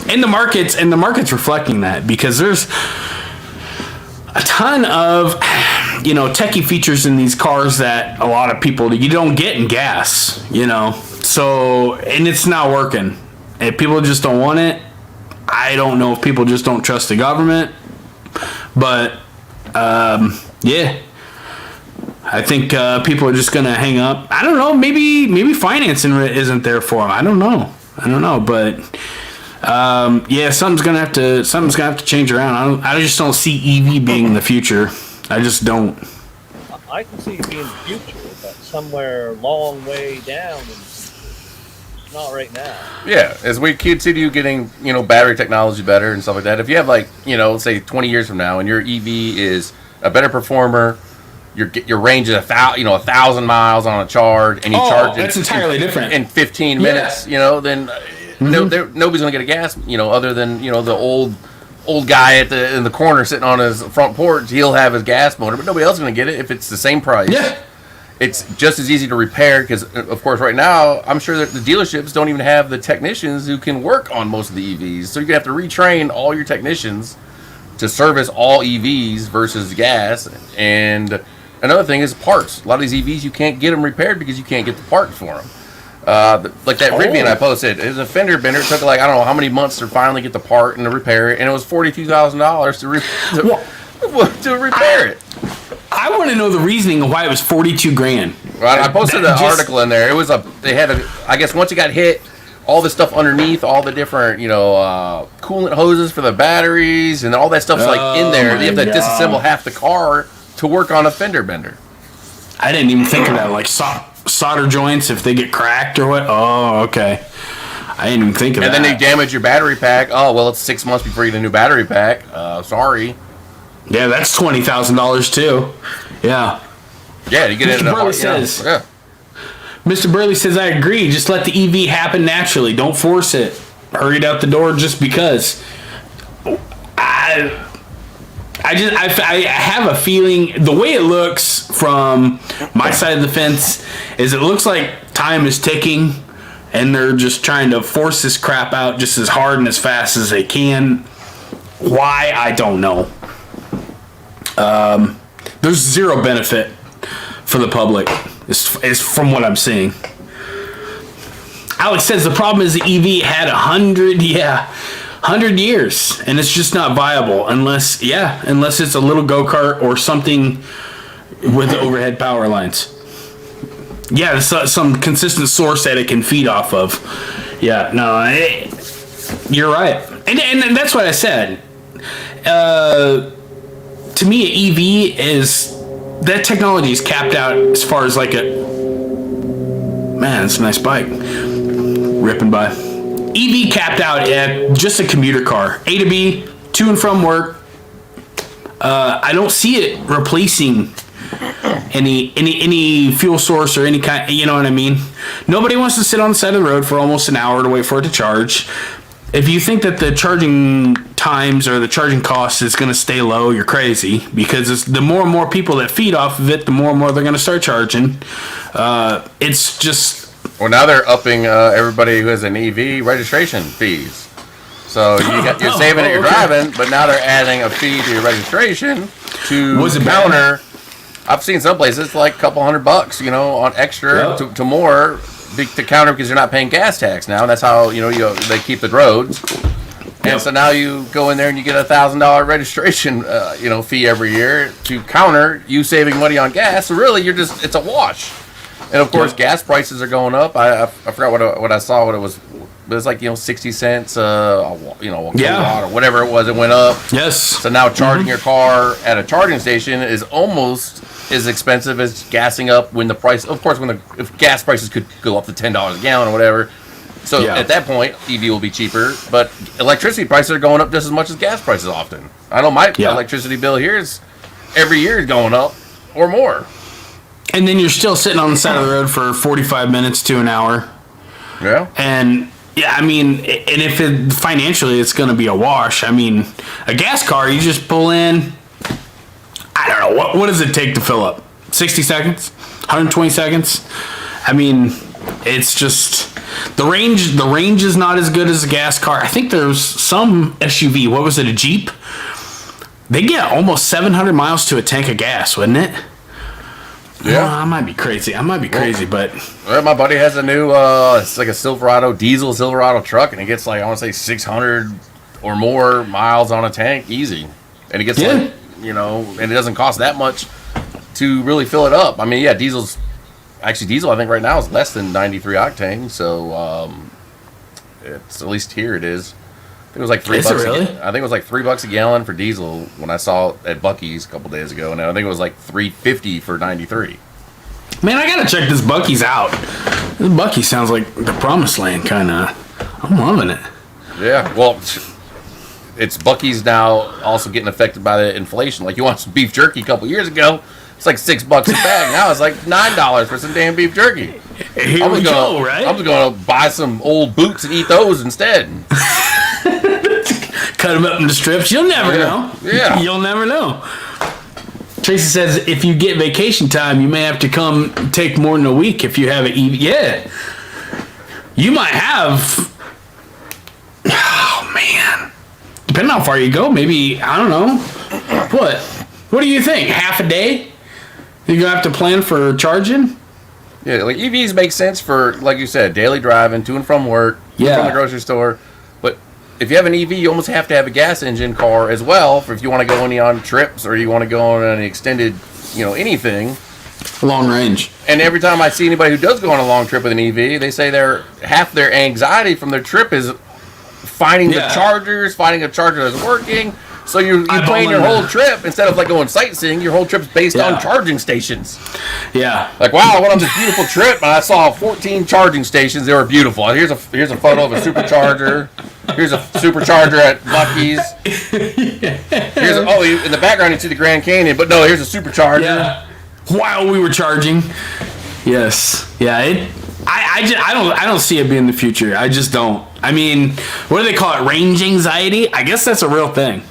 and the market's reflecting that, because there's a ton of, you know, techie features in these cars that a lot of people, you don't get in gas, you know. So, and it's not working. And people just don't want it. I don't know if people just don't trust the government, but yeah, I think people are just gonna hang up. I don't know. Maybe financing isn't there for them. I don't know. But yeah, something's gonna have to change around. I just don't see EV being the future. I just don't. I can see it being the future, but somewhere long way down. Not right now. Yeah, as we continue getting, you know, battery technology better and stuff like that. If you have, like, you know, say 20 years from now, and your EV is a better performer, your range is 1,000 miles on a charge, and you charge that's entirely different in 15 minutes. You know, then nobody's gonna get a gas. You know, other than, you know, the old guy in the corner sitting on his front porch. He'll have his gas motor, but nobody else is gonna get it if it's the same price. Yeah. It's just as easy to repair, because, of course, right now, I'm sure that the dealerships don't even have the technicians who can work on most of the EVs. So you're going to have to retrain all your technicians to service all EVs versus gas. And another thing is parts. A lot of these EVs, you can't get them repaired because you can't get the parts for them. Like that Rivian I posted, it was a fender bender. It took, like, I don't know how many months to finally get the part and to repair it. And it was $42,000 to repair it. I want to know the reasoning of why it was $42,000. Right, I posted an article in there. It was I guess once it got hit, all the stuff underneath, all the different, you know, coolant hoses for the batteries and all that stuff's like in there. You have to disassemble half the car to work on a fender bender. I didn't even think of that, like solder joints if they get cracked or what. Oh, okay. I didn't even think of that. And then they damage your battery pack. Oh, well, it's 6 months before you get a new battery pack. Sorry. Yeah, that's $20,000 too. Yeah. Yeah, you get it in a Burley says. Yeah. Mr. Burley says, I agree. Just let the EV happen naturally. Don't force it. Hurry it out the door just because. I have a feeling the way it looks from my side of the fence is it looks like time is ticking, and they're just trying to force this crap out just as hard and as fast as they can. Why? I don't know. There's zero benefit for the public, is from what I'm seeing. Alex says the problem is the EV had 100 years, and it's just not viable unless it's a little go-kart or something with overhead power lines. Yeah, there's some consistent source that it can feed off of. Yeah, no, you're right, and that's what I said. To me, an EV is that technology is capped out as far as like a, man, it's a nice bike. Ripping by. EV capped out at just a commuter car. A to B, to and from work. I don't see it replacing any fuel source or any kind, you know what I mean? Nobody wants to sit on the side of the road for almost an hour to wait for it to charge. If you think that the charging times or the charging cost is going to stay low, you're crazy, because the more and more people that feed off of it, the more and more they're going to start charging. It's just... Well, now they're upping everybody who has an EV registration fees. So you're saving it, you're driving, but now they're adding a fee to your registration to counter. I've seen some places like a couple $100, you know, on extra to more to counter because you're not paying gas tax now. That's how they keep the roads. And so now you go in there and you get a $1,000 registration fee every year to counter you saving money on gas. So really, it's a wash. And of course, gas prices are going up. I forgot what I saw. What it was. It was like 60 cents a kilowatt or whatever it was. It went up. Yes. So now charging your car at a charging station is almost as expensive as gassing up when the price. Of course, if gas prices could go up to $10 a gallon or whatever. So at that point, EV will be cheaper. But electricity prices are going up just as much as gas prices often. I know my electricity bill here is every year is going up or more. And then you're still sitting on the side of the road for 45 minutes to an hour. Yeah. And, I mean, and if financially it's going to be a wash. I mean, a gas car, you just pull in, I don't know, what does it take to fill up? 60 seconds? 120 seconds? I mean, it's just, the range is not as good as a gas car. I think there's some SUV, what was it, a Jeep? They get almost 700 miles to a tank of gas, wouldn't it? Yeah, I might be crazy. But my buddy has a new, it's like a diesel Silverado truck, and it gets like, I want to say 600 or more miles on a tank, easy. And it gets and it doesn't cost that much to really fill it up. I mean, diesel I think right now is less than 93 octane, so it's, at least here it is. I think it was like $3. Really? I think it was like $3 a gallon for diesel when I saw it at Buc-ee's a couple days ago, and I think it was like $3.50 for 93. Man, I gotta check this Buc-ee's out. This Buc-ee sounds like the promised land, kind of. I'm loving it. Yeah, well, it's Buc-ee's now also getting affected by the inflation. Like, you want some beef jerky a couple years ago, it's like $6 a bag. Now it's like $9 for some damn beef jerky. Here we go, right? I'm just gonna buy some old boots and eat those instead. Cut them up into strips. You'll never know. Yeah. You'll never know. Tracy says if you get vacation time, you may have to come take more than a week if you have an EV. Yeah. You might have. Oh, man. Depending on how far you go, maybe, I don't know. What do you think? Half a day? You're going to have to plan for charging? Yeah, like EVs make sense for, like you said, daily driving, to and from work, from the grocery store. But if you have an EV, you almost have to have a gas engine car as well for if you want to go on trips or you want to go on an extended, anything. Long range. And every time I see anybody who does go on a long trip with an EV, they say half their anxiety from their trip is finding the chargers, finding a charger that's working. So you plan your whole trip, instead of like going sightseeing, your whole trip's based on charging stations. Yeah. Like, wow, I went on this beautiful trip and I saw 14 charging stations. They were beautiful. Here's a photo of a supercharger. Here's a supercharger at Buc-ee's. In the background you see the Grand Canyon, but no, here's a supercharger. Yeah. While we were charging. Yes. Yeah. I don't see it being the future. I just don't. I mean, what do they call it? Range anxiety? I guess that's a real thing.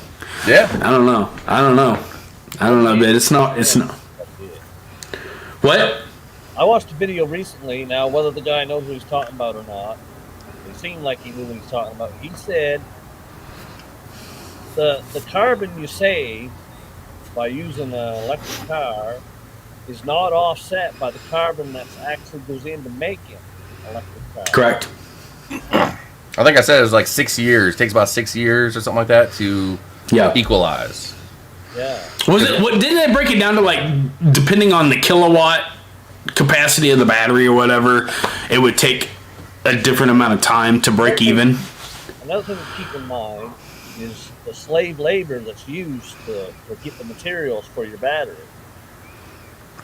Yeah. I don't know, but it's not. What? I watched a video recently. Now, whether the guy knows what he's talking about or not, it seemed like he knew what he's talking about. He said the carbon you save by using an electric car is not offset by the carbon that actually goes into making an electric car. Correct. I think I said it was like 6 years. It takes about 6 years or something like that to equalize. Yeah. Didn't they break it down to like, depending on the kilowatt capacity of the battery or whatever, it would take a different amount of time to break even? Another thing to keep in mind is the slave labor that's used to get the materials for your battery.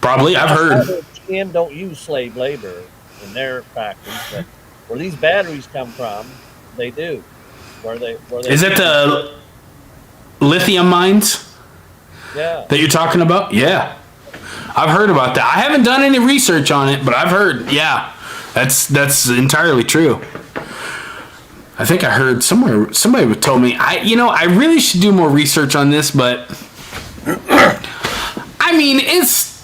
Probably, I've heard. GM don't use slave labor in their factories, but where these batteries come from, they do. Is it the lithium mines? Yeah. That you're talking about? Yeah. I've heard about that. I haven't done any research on it, but I've heard, yeah. That's entirely true. I think I heard somewhere, somebody told me, I really should do more research on this, but I mean, it's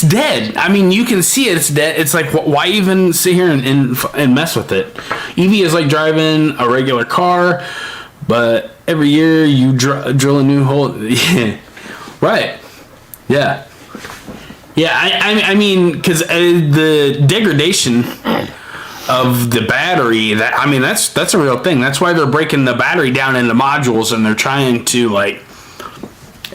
dead. I mean, you can see it, it's dead. It's like, why even sit here and mess with it? EV is like driving a regular car, but every year you drill a new hole. Yeah. Right. Yeah. Yeah, I mean, because the degradation of the battery, that's a real thing. That's why they're breaking the battery down into modules, and they're trying to, like,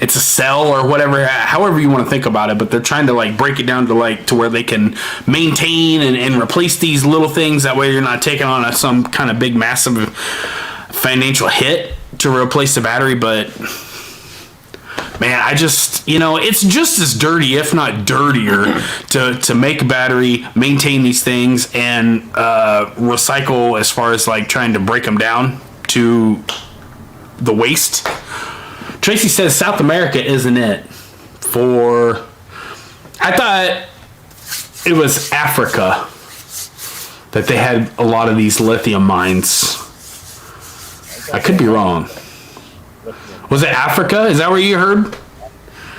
it's a cell or whatever, however you want to think about it, but they're trying to, like, break it down to where they can maintain and replace these little things. That way you're not taking on some kind of big, massive financial hit to replace the battery. But man, it's just as dirty, if not dirtier, to make a battery, maintain these things, and recycle as far as, like, trying to break them down to the waste. Tracy says South America isn't it. I thought it was Africa that they had a lot of these lithium mines. I could be wrong. Was it Africa? Is that where you heard?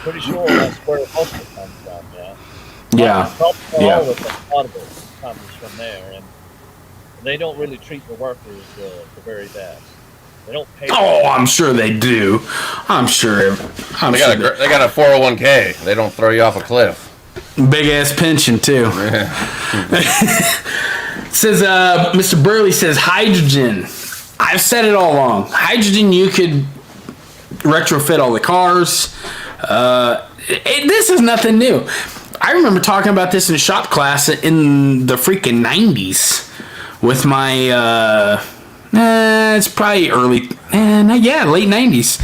Pretty sure that's where most of it comes from, yeah. Yeah. Yeah. A lot of it comes from there, and they don't really treat the workers the very best. They don't pay. Oh, I'm sure they do. I'm sure. They got a 401k. They don't throw you off a cliff. Big ass pension too. Says Mr. Burley says hydrogen. I've said it all along. Hydrogen, you could retrofit all the cars. This is nothing new. I remember talking about this in shop class in the freaking 90s with my it's probably late 90s.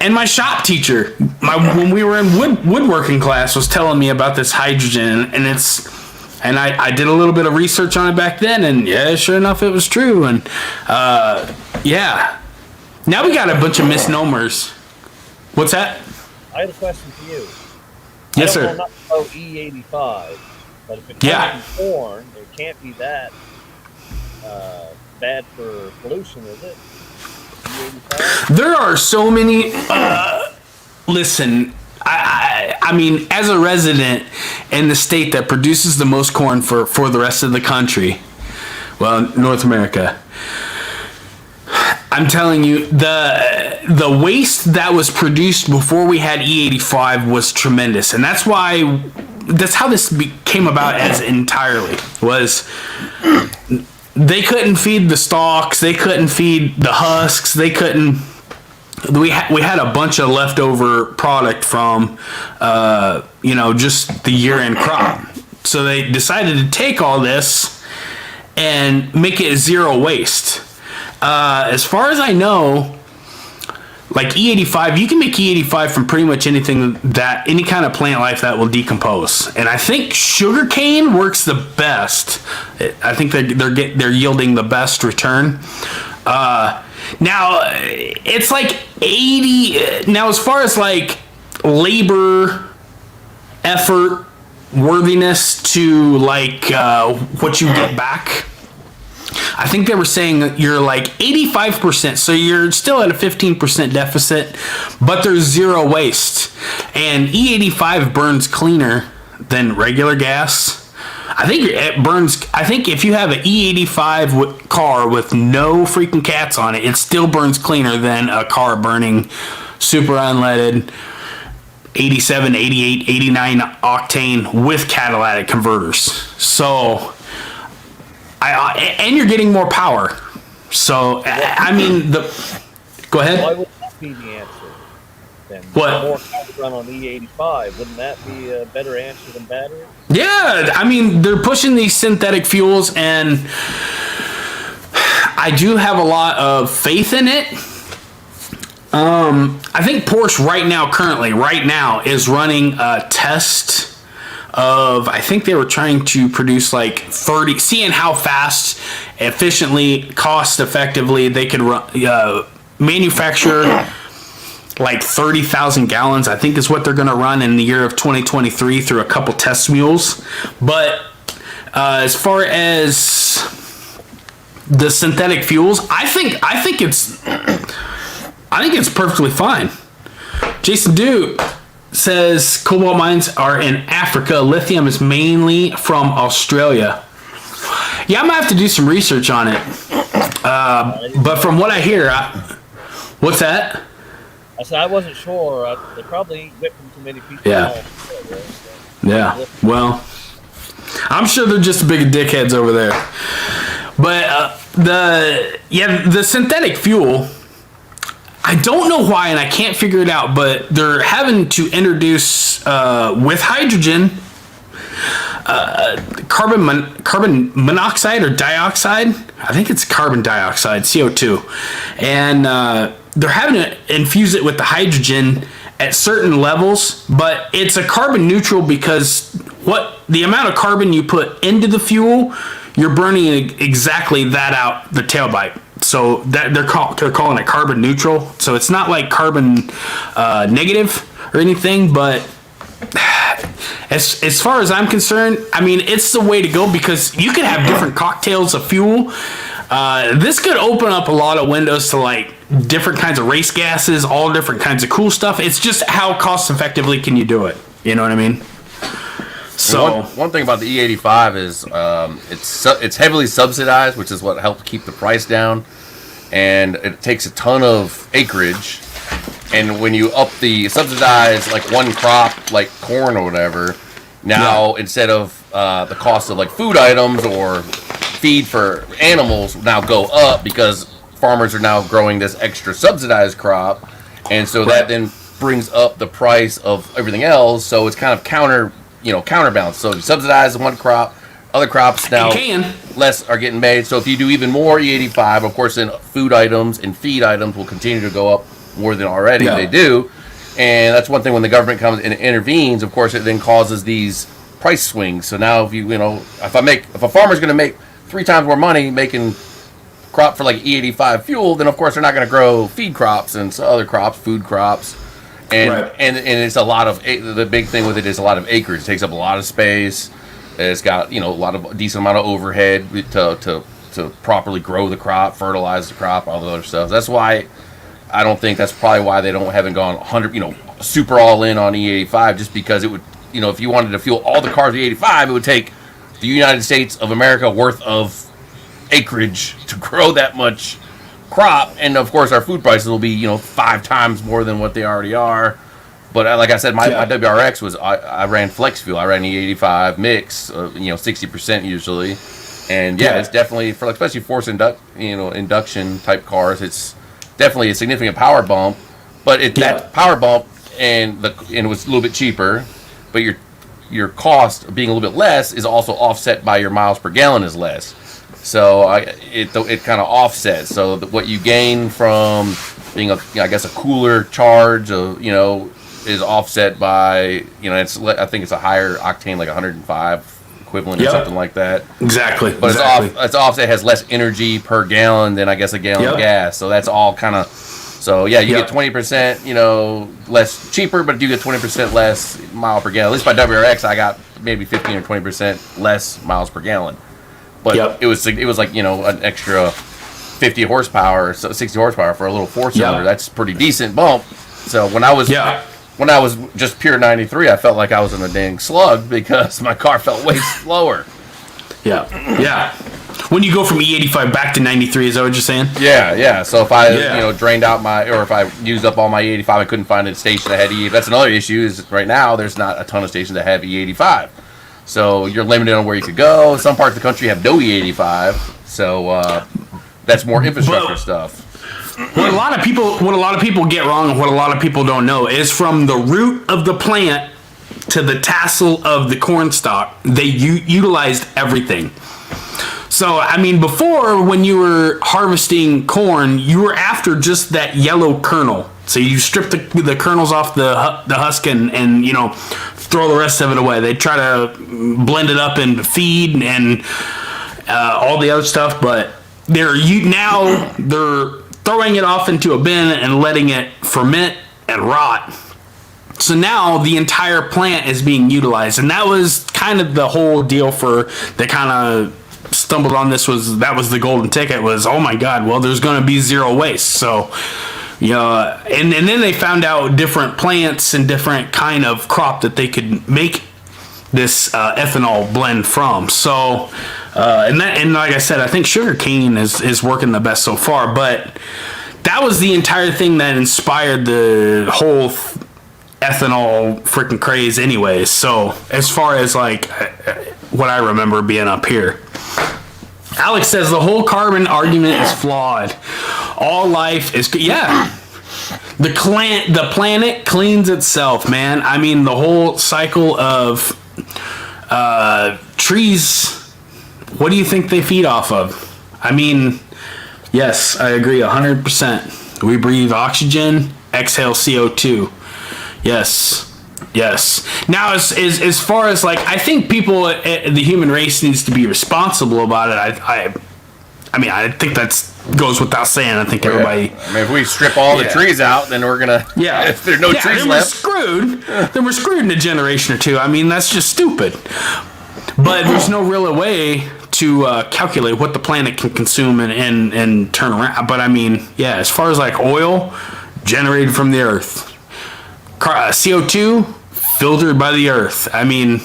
And my shop teacher, when we were in woodworking class, was telling me about this hydrogen, and I did a little bit of research on it back then, and yeah, sure enough, it was true. And yeah, now we got a bunch of misnomers. What's that? I have a question for you. Yes, sir. I don't know about E85, but if it comes from corn, it can't be that bad for pollution, is it? E85? There are so many. Listen, I mean, as a resident in the state that produces the most corn for the rest of the country, well, North America, I'm telling you, the waste that was produced before we had E85 was tremendous, and that's how this came about as entirely was. They couldn't feed the stalks. They couldn't feed the husks. They couldn't. We had a bunch of leftover product from, just the year-end crop. So they decided to take all this and make it zero waste. As far as I know, like E85, you can make E85 from pretty much anything any kind of plant life that will decompose. And I think sugarcane works the best. I think they're yielding the best return. Now it's like 80. Now, as far as like labor, effort, worthiness to like what you get back, I think they were saying that you're like 85%, so you're still at a 15% deficit, but there's zero waste. And E85 burns cleaner than regular gas. I think if you have an E85 car with no freaking cats on it, it still burns cleaner than a car burning super unleaded 87, 88, 89 octane with catalytic converters. So, and you're getting more power. So, I mean, go ahead. Why would that be the answer? Then what? More power run on E85. Wouldn't that be a better answer than battery? Yeah, I mean, they're pushing these synthetic fuels, and I do have a lot of faith in it. I think Porsche right now is running a test of, I think they were trying to produce like 30, seeing how fast, efficiently, cost effectively they could manufacture like 30,000 gallons, I think is what they're going to run in the year of 2023 through a couple test mules. But as far as the synthetic fuels, I think it's perfectly fine. Jason Duke says cobalt mines are in Africa. Lithium is mainly from Australia. Yeah, I might have to do some research on it. But from what I hear, what's that? I said I wasn't sure. They probably ain't whipping too many people. Yeah. Yeah. Well, I'm sure they're just big dickheads over there. But the synthetic fuel, I don't know why, and I can't figure it out, but they're having to introduce with hydrogen carbon monoxide or dioxide. I think it's carbon dioxide, CO2. And they're having to infuse it with the hydrogen at certain levels, but it's a carbon neutral because the amount of carbon you put into the fuel, you're burning exactly that out the tailpipe. So that they're calling it carbon neutral. So it's not like carbon negative or anything, but as far as I'm concerned, I mean, it's the way to go because you could have different cocktails of fuel. This could open up a lot of windows to like different kinds of race gases, all different kinds of cool stuff. It's just how cost effectively can you do it? You know what I mean? So one thing about the E85 is it's heavily subsidized, which is what helped keep the price down, and it takes a ton of acreage. And when you up the subsidize like one crop, like corn or whatever, now instead of the cost of like food items or feed for animals now go up because farmers are now growing this extra subsidized crop, and so that then brings up the price of everything else. So it's kind of counterbalance. So if you subsidize one crop, other crops now less are getting made. So if you do even more E85, of course, then food items and feed items will continue to go up more than already they do. And that's one thing when the government comes and intervenes, of course, it then causes these price swings. So now if if a farmer's going to make 3 times more money making crop for like E85 fuel, then of course they're not going to grow feed crops and other crops, food crops. And it's a lot of, the big thing with it is a lot of acreage. It takes up a lot of space. It's got, a decent amount of overhead to properly grow the crop, fertilize the crop, all the other stuff. That's why I don't think that's probably why they haven't gone 100, super all in on E85, just because it would, if you wanted to fuel all the cars with E85, it would take the United States of America worth of acreage to grow that much crop, and of course our food prices will be 5 times more than what they already are. But like I said, my WRX was I ran flex fuel. I ran E85 mix, 60% usually, and it's definitely for especially forced induction type cars. It's definitely a significant power bump, but that power bump and it was a little bit cheaper, but your cost being a little bit less is also offset by your miles per gallon is less. So it kind of offsets. So what you gain from being a cooler charge, is offset by I think it's a higher octane, like 105 equivalent or something like that. Exactly. But it's offset has less energy per gallon than I guess a gallon of gas. So that's all kind of. So you get 20% less cheaper, but you get 20% less mile per gallon. At least by WRX, I got maybe 15 or 20% less miles per gallon. But it was like an extra 50 horsepower, 60 horsepower for a little 4-cylinder. That's a pretty decent bump. So when I was just pure 93, I felt like I was in a dang slug because my car felt way slower. Yeah. When you go from E85 back to 93, is that what you're saying? Yeah. So if I drained out if I used up all my E85, I couldn't find a station that had E85. That's another issue. Is right now there's not a ton of stations that have E85. So you're limited on where you could go. Some parts of the country have no E85, so that's more infrastructure stuff. What a lot of people get wrong, and what a lot of people don't know, is from the root of the plant to the tassel of the corn stalk, they utilized everything. So, I mean, before, when you were harvesting corn, you were after just that yellow kernel. So you strip the kernels off the husk and you know, throw the rest of it away. They try to blend it up into feed and all the other stuff, but they're throwing it off into a bin and letting it ferment and rot. So now the entire plant is being utilized, and that was kind of the whole deal for they kind of stumbled on this. That was the golden ticket, was, oh my god, well, there's going to be zero waste. So, you know, and then they found out different plants and different kind of crop that they could make this ethanol blend from. So, and like I said, I think sugar cane is working the best so far, but that was the entire thing that inspired the whole ethanol freaking craze anyways. So as far as like what I remember being up here, Alex says the whole carbon argument is flawed. All life is the planet cleans itself, man. I mean, the whole cycle of trees, what do you think they feed off of? I mean, yes, I agree 100%. We breathe oxygen, exhale CO2. Yes. Now, as far as like, I think people, the human race needs to be responsible about it. I mean, I think that goes without saying. I think everybody. I mean, if we strip all the trees out, then we're gonna. Yeah. If there's no trees left, then we're screwed in a generation or two. I mean, that's just stupid. But there's no real way to calculate what the planet can consume and turn around. But I mean, yeah, as far as like oil generated from the earth. CO2 filtered by the earth. I mean,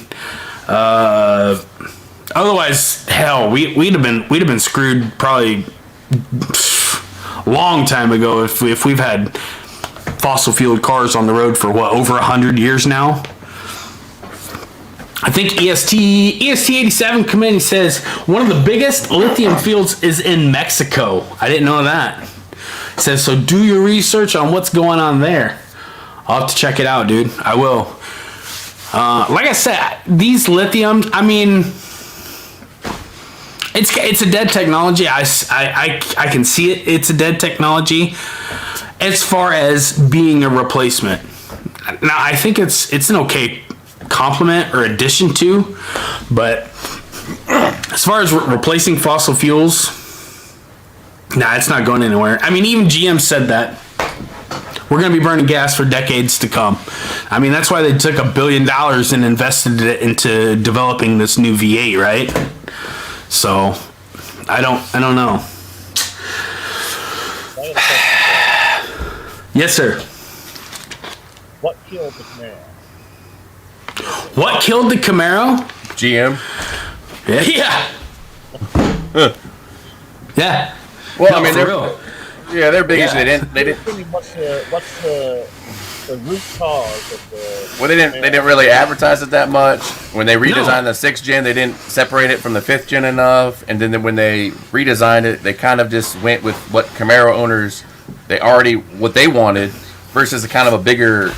otherwise, hell, we'd have been screwed probably a long time ago if we've had fossil fueled cars on the road for what, over 100 years now. I think EST87 committee says one of the biggest lithium fields is in Mexico. I didn't know that. It says, so do your research on what's going on there. I'll have to check it out, dude. I will. Like I said, these lithiums, I mean, it's a dead technology. I can see it. It's a dead technology as far as being a replacement. Now, I think it's an okay complement or addition to, but as far as replacing fossil fuels, nah, it's not going anywhere. I mean, even GM said that. We're going to be burning gas for decades to come. I mean, that's why they took $1 billion and invested it into developing this new V8, right? So, I don't know. Yes, sir. What killed the Camaro? What killed the Camaro? GM. Yeah. Yeah. Well, no, I mean, for real. Yeah, they're big issue. They didn't. What's the root cause of the? Well, they didn't really advertise it that much. When they redesigned the 6th gen, they didn't separate it from the 5th gen enough. And then when they redesigned it, they kind of just went with what Camaro owners what they wanted versus a kind of a bigger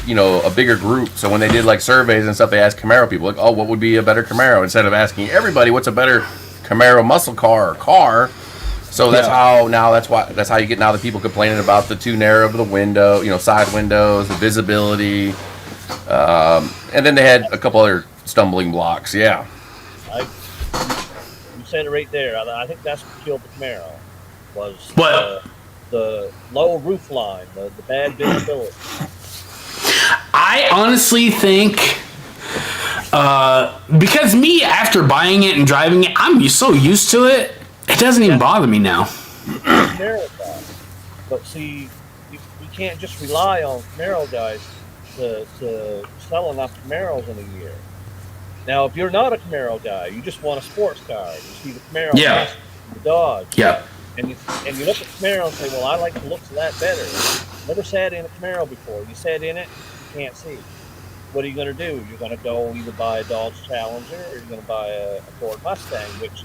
group. So when they did like surveys and stuff, they asked Camaro people like, oh, what would be a better Camaro, instead of asking everybody what's a better Camaro muscle car or car. So that's how you get now the people complaining about the too narrow of the window, side windows, the visibility, and then they had a couple other stumbling blocks. Yeah. You said it right there. I think that's what killed the Camaro was the low roof line, the bad visibility. I honestly think because me, after buying it and driving it, I'm so used to it. It doesn't even bother me now. But see, you can't just rely on Camaro guys to sell enough Camaros in a year. Now, if you're not a Camaro guy, you just want a sports car. You see the Camaro, the Dodge, and you look at Camaro and say, "Well, I like the looks of that better." Never sat in a Camaro before. You sat in it, you can't see. What are you going to do? You're going to go either buy a Dodge Challenger or you're going to buy a Ford Mustang, which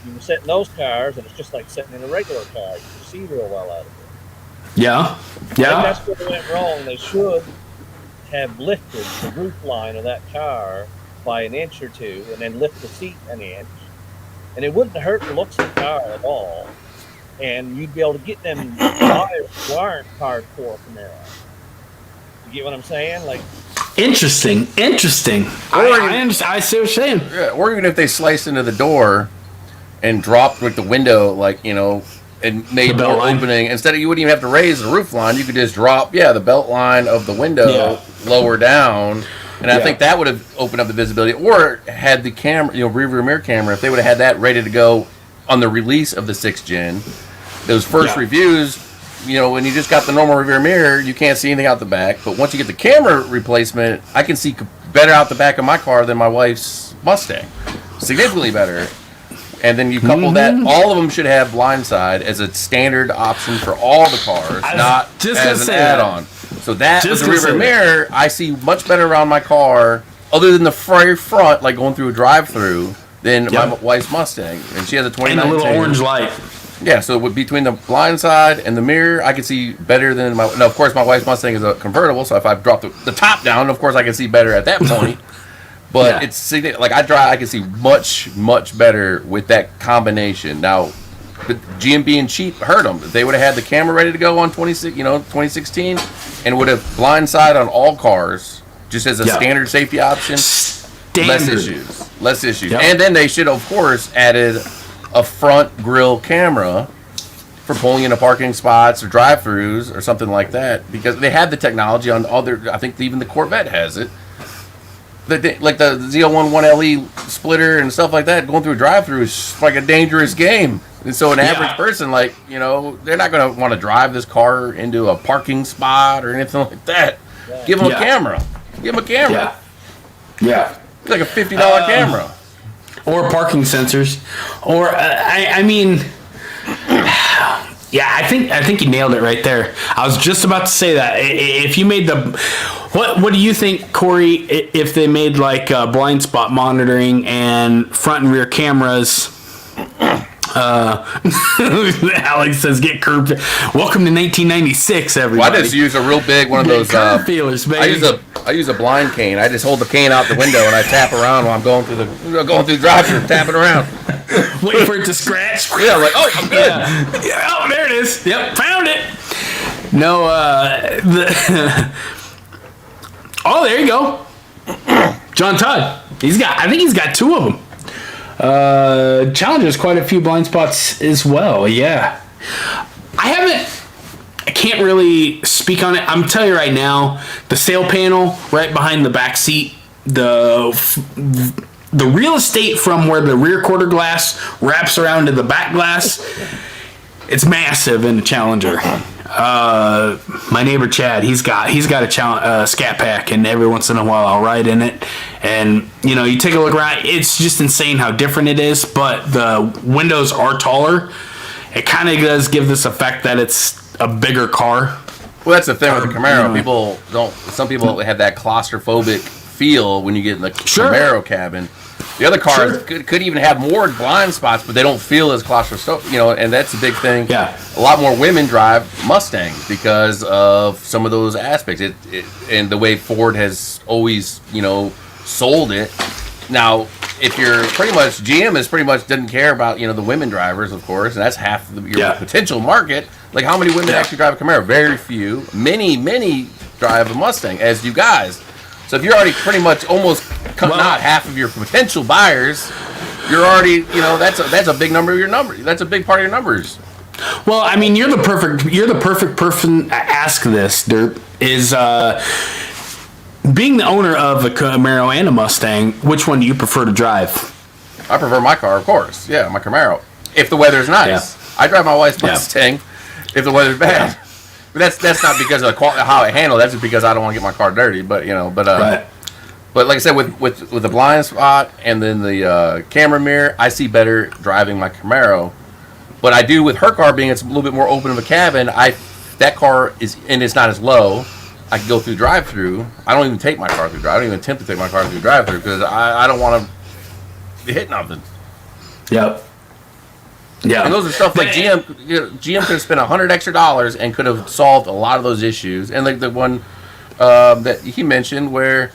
you can sit in those cars, and it's just like sitting in a regular car. You can see real well out of it. Yeah. I think that's where they went wrong. They should have lifted the roof line of that car by an inch or two, and then lift the seat an inch. And it wouldn't hurt the looks of the car at all. And you'd be able to get them buyers who aren't hardcore Camaro. You get what I'm saying? Like, interesting. I understand. I see what you're saying. Yeah, or even if they sliced into the door and dropped with the window, like, you know, and made more opening, instead of, you wouldn't even have to raise the roof line, you could just drop, the belt line of the window lower down. And I think that would have opened up the visibility, or had the camera, rear view mirror camera, if they would have had that ready to go on the release of the 6th gen, those first reviews, when you just got the normal rear mirror, you can't see anything out the back. But once you get the camera replacement, I can see better out the back of my car than my wife's Mustang. Significantly better. And then you couple that, all of them should have blindside as a standard option for all the cars, not as an add-on. So that with the rear mirror, I see much better around my car, other than the front, like going through a drive-through, than my wife's Mustang. And she has a 2019. And a little orange light. Yeah, so between the blind side and the mirror, I can see better than my... Now, of course, my wife's Mustang is a convertible, so if I drop the top down, of course, I can see better at that point. But it's... Like, I can see much, much better with that combination. Now, the GM being cheap hurt them. If they would have had the camera ready to go on 2016 and would have blind side on all cars, just as a standard safety option, less issues. Yep. And then they should, of course, added a front grille camera for pulling into parking spots or drive-throughs or something like that, because they have the technology on all their... I think even the Corvette has it. Like the Z01 1LE splitter and stuff like that, going through a drive-through is like a dangerous game. And so an average person, like, they're not going to want to drive this car into a parking spot or anything like that. Yeah. Give them a camera. Yeah. It's like a $50 camera. Or parking sensors. Or, I mean... Yeah, I think you nailed it right there. I was just about to say that. If you made the... What do you think, Corey, if they made like blind spot monitoring and front and rear cameras... Alex says, "Get curb." Welcome to 1996, everybody. Well, I just use a real big one of those curb feelers, baby. I use a blind cane. I just hold the cane out the window and I tap around while I'm going through the drive-thru, tapping around. Wait for it to scratch. Yeah, like, oh, I'm good. Oh, there it is. Yep, found it. No, oh, there you go. John Todd. I think he's got 2 of them. Challenger's quite a few blind spots as well. Yeah, I can't really speak on it. I'm telling you right now, the sail panel right behind the back seat, the real estate from where the rear quarter glass wraps around to the back glass, it's massive in the Challenger. My neighbor Chad, he's got a Scat Pack, and every once in a while I'll ride in it, and you take a look around, it's just insane how different it is. But the windows are taller. It kind of does give this effect that it's a bigger car. Well, that's the thing with the Camaro. Some people have that claustrophobic feel when you get in the Camaro cabin. The other cars could even have more blind spots, but they don't feel as claustrophobic, and that's a big thing. Yeah. A lot more women drive Mustangs because of some of those aspects. And the way Ford has always, sold it. Now, if you're GM is pretty much doesn't care about, the women drivers, of course, and that's half of your potential market. Like, how many women actually drive a Camaro? Very few. Many drive a Mustang, as do guys. So if you're already pretty much almost cutting out half of your potential buyers, you're already, that's a big number of your numbers. That's a big part of your numbers. Well, I mean, you're the perfect person to ask this, Dirt. Is being the owner of a Camaro and a Mustang, which one do you prefer to drive? I prefer my car, of course. Yeah, my Camaro. If the weather's nice. Yeah. I drive my wife's Mustang if the weather's bad. Yeah. But that's not because of how I handle it. That's just because I don't want to get my car dirty. But but like I said, with the blind spot and then the camera mirror, I see better driving my Camaro. But I do with her car being it's a little bit more open of a cabin. That car is and it's not as low. I can go through drive-through. I don't even take my car through drive. I don't even attempt to take my car through drive-through because I don't want to hit nothing. Yep. Yeah, and those are stuff like GM could have spent $100 extra and could have solved a lot of those issues. And like the one that he mentioned, where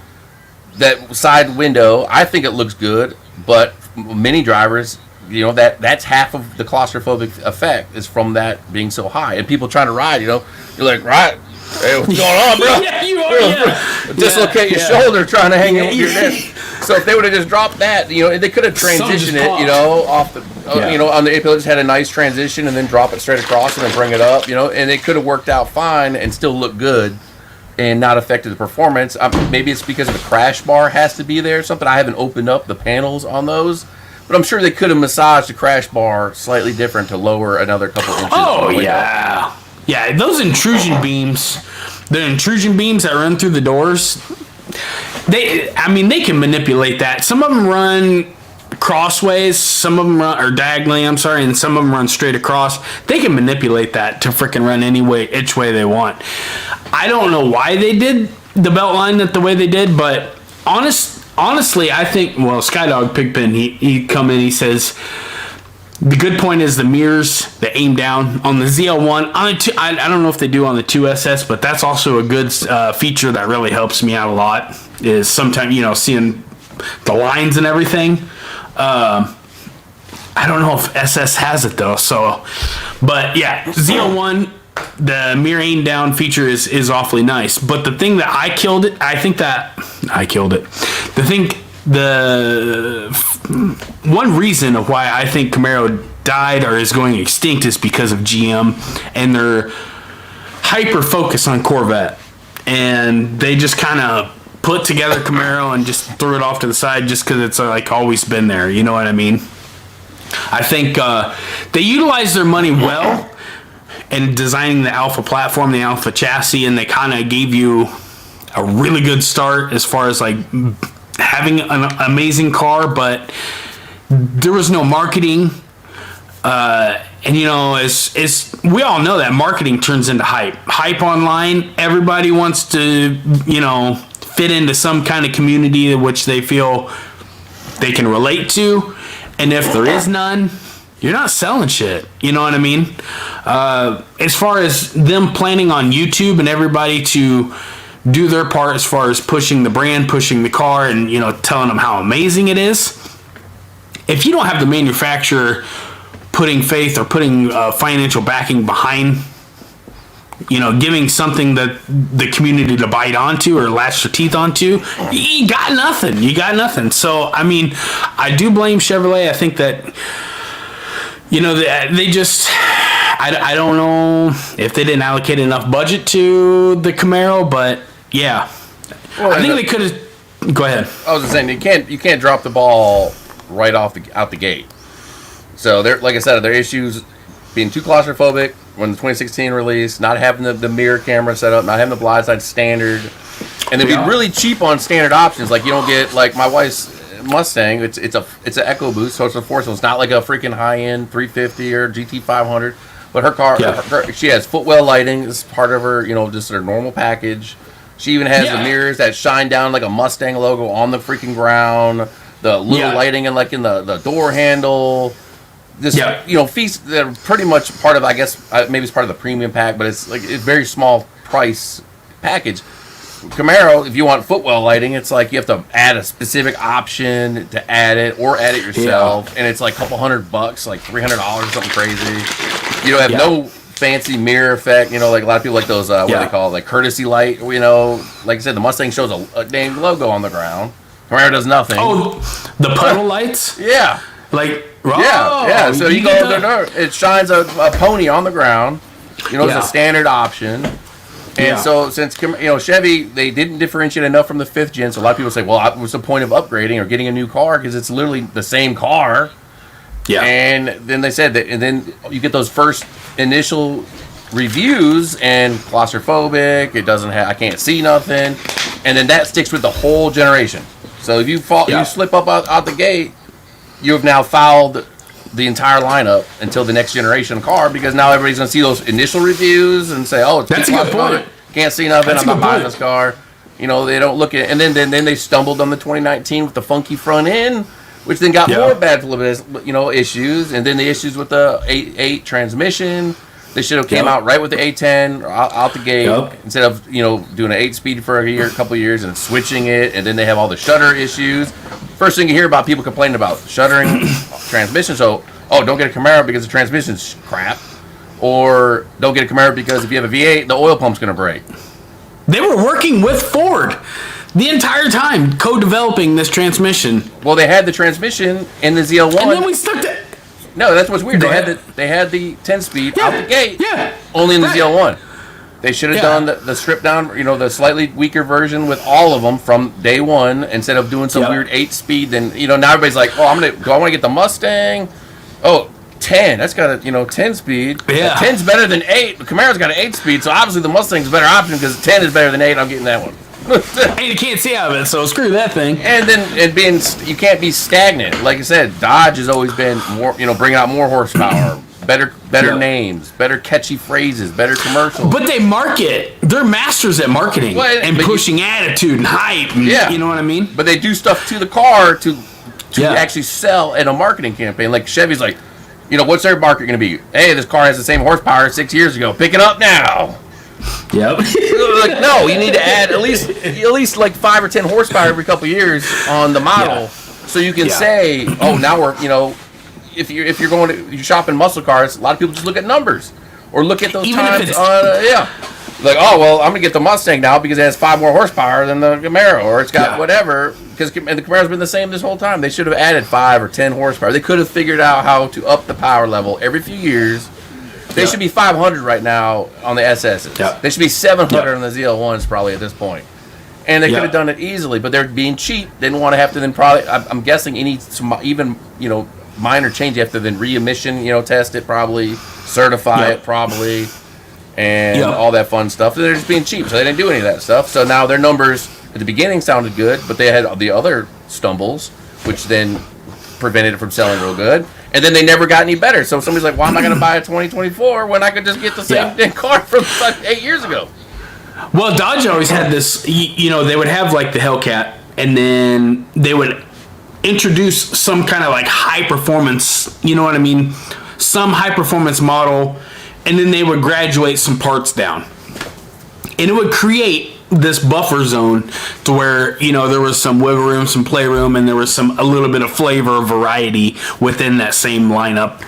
that side window, I think it looks good, but many drivers, that's half of the claustrophobic effect is from that being so high, and people trying to ride. You're like, right, Hey, what's going on, bro? Yeah, you are. Yeah. Dislocate your shoulder trying to hang your neck. So if they would have just dropped that, they could have transitioned it, off the, on the APL, just had a nice transition and then drop it straight across and then bring it up, and it could have worked out fine and still look good and not affected the performance. Maybe it's because the crash bar has to be there or something. I haven't opened up the panels on those, but I'm sure they could have massaged the crash bar slightly different to lower another couple inches. Oh, yeah. Yeah, those intrusion beams, the intrusion beams that run through the doors, they can manipulate that. Some of them run crossways, some of them run, or diagonally, and some of them run straight across. They can manipulate that to freaking run each way they want. I don't know why they did the belt line the way they did, but honestly, I think, Skydog Pigpen, he come in, he says, the good point is the mirrors, the aim down on the ZL1. I don't know if they do on the 2SS, but that's also a good feature that really helps me out a lot. Is sometimes seeing the lines and everything. I don't know if SS has it though. So, but yeah, ZL1, the mirror aim down feature is awfully nice. But the thing that I killed it. The one reason of why I think Camaro died or is going extinct is because of GM and their hyper focus on Corvette, and they just kind of put together Camaro and just threw it off to the side just because it's like always been there. You know what I mean? I think they utilized their money well in designing the Alpha platform, the Alpha chassis, and they kind of gave you a really good start as far as like having an amazing car, but there was no marketing. And as we all know, that marketing turns into hype online. Everybody wants to fit into some kind of community which they feel they can relate to, and if there is none, you're not selling shit. You know what I mean? As far as them planning on YouTube and everybody to do their part as far as pushing the brand, pushing the car, and telling them how amazing it is. If you don't have the manufacturer putting faith or putting financial backing behind, giving something that the community to bite onto or latch their teeth onto, you got nothing. So I do blame Chevrolet. I think that they just, I don't know if they didn't allocate enough budget to the Camaro, but yeah, I think they could have. Go ahead. I was just saying you can't drop the ball right out the gate. So there, like I said, there are issues being too claustrophobic when the 2016 release, not having the mirror camera set up, not having the blindside standard, and they'd be really cheap on standard options. Like you don't get like my wife's Mustang. It's an EcoBoost, so it's a four. So it's not like a freaking high end 350 or GT 500. But her car, she has footwell lighting. It's part of her, just her normal package. She even has the mirrors that shine down like a Mustang logo on the freaking ground. The little lighting in the door handle. Fees that are pretty much part of, I guess, maybe it's part of the premium pack, but it's very small price package. Camaro, if you want footwell lighting, it's like you have to add a specific option to add it or add it yourself, and it's like a couple $100, like $300, something crazy. You don't have no fancy mirror effect, like a lot of people like those, what do they call it, like courtesy light, like I said, the Mustang shows a dang logo on the ground. Camaro does nothing. Oh, the puddle lights? Yeah. So you go, it shines a pony on the ground. It's a standard option. And so since Chevy, they didn't differentiate enough from the 5th gen, so a lot of people say, well, what's the point of upgrading or getting a new car? Because it's literally the same car. Yeah. And then they said that, and then you get those first initial reviews and claustrophobic. It doesn't have, I can't see nothing, and then that sticks with the whole generation. So if you you slip up out the gate, you have now fouled the entire lineup until the next generation car, because now everybody's going to see those initial reviews and say, "Oh, it's that's a good point. Can't see nothing. I'm not buying this car." They don't look at it, and then they stumbled on the 2019 with the funky front end, which then got more bad issues, and then the issues with the 8.8 transmission. They should have came out right with the A10 out the gate instead of doing an 8-speed for a couple of years and switching it, and then they have all the shutter issues. First thing you hear about people complaining about shuttering transmission. So don't get a Camaro because the transmission's crap. or don't get a Camaro because if you have a V8, the oil pump's going to break. They were working with Ford the entire time, co-developing this transmission. Well, they had the transmission in the ZL1. And then we stuck to... No, that's what's weird. They had the 10-speed out the gate. Yeah. Only in the ZL1. They should have done the stripped down, the slightly weaker version with all of them from day one instead of doing some weird 8-speed. Then now everybody's like, oh, do I want to get the Mustang? Oh, 10. That's got a 10-speed. Yeah. 10's better than 8. But Camaro's got an 8-speed, so obviously the Mustang's a better option because 10 is better than 8. I'm getting that one. And you can't see out of it, so screw that thing. And then you can't be stagnant. Like I said, Dodge has always been more, bringing out more horsepower, better names, better catchy phrases, better commercials. But they market. They're masters at marketing and pushing attitude and hype. And, you know what I mean? But they do stuff to the car to actually sell in a marketing campaign. Like Chevy's like, what's their market going to be? Hey, this car has the same horsepower 6 years ago. Pick it up now. Yep. Like, no, you need to add at least like 5 or 10 horsepower every couple years on the model, so you can say, oh, now we're if you're you're shopping muscle cars, a lot of people just look at numbers or look at those times on like, oh well, I'm gonna get the Mustang now because it has 5 more horsepower than the Camaro, or it's got whatever, because the Camaro's been the same this whole time. They should have added 5 or 10 horsepower. They could have figured out how to up the power level every few years. They should be 500 right now on the SSs. Yep. They should be 700 on the ZL1s probably at this point. And they could have done it easily, but they're being cheap. They didn't want to have to then probably, I'm guessing, even minor change. You have to then re-emission, test it probably, certify it probably, and all that fun stuff. They're just being cheap, so they didn't do any of that stuff. So now their numbers at the beginning sounded good, but they had the other stumbles, which then prevented it from selling real good. And then they never got any better. So somebody's like, why am I going to buy a 2024 when I could just get the same car from like 8 years ago? Well, Dodge always had this, they would have like the Hellcat, and then they would introduce some kind of like high performance, you know what I mean? Some high performance model, and then they would graduate some parts down. And it would create this buffer zone to where there was some wiggle room, some playroom, and there was a little bit of flavor, variety within that same lineup.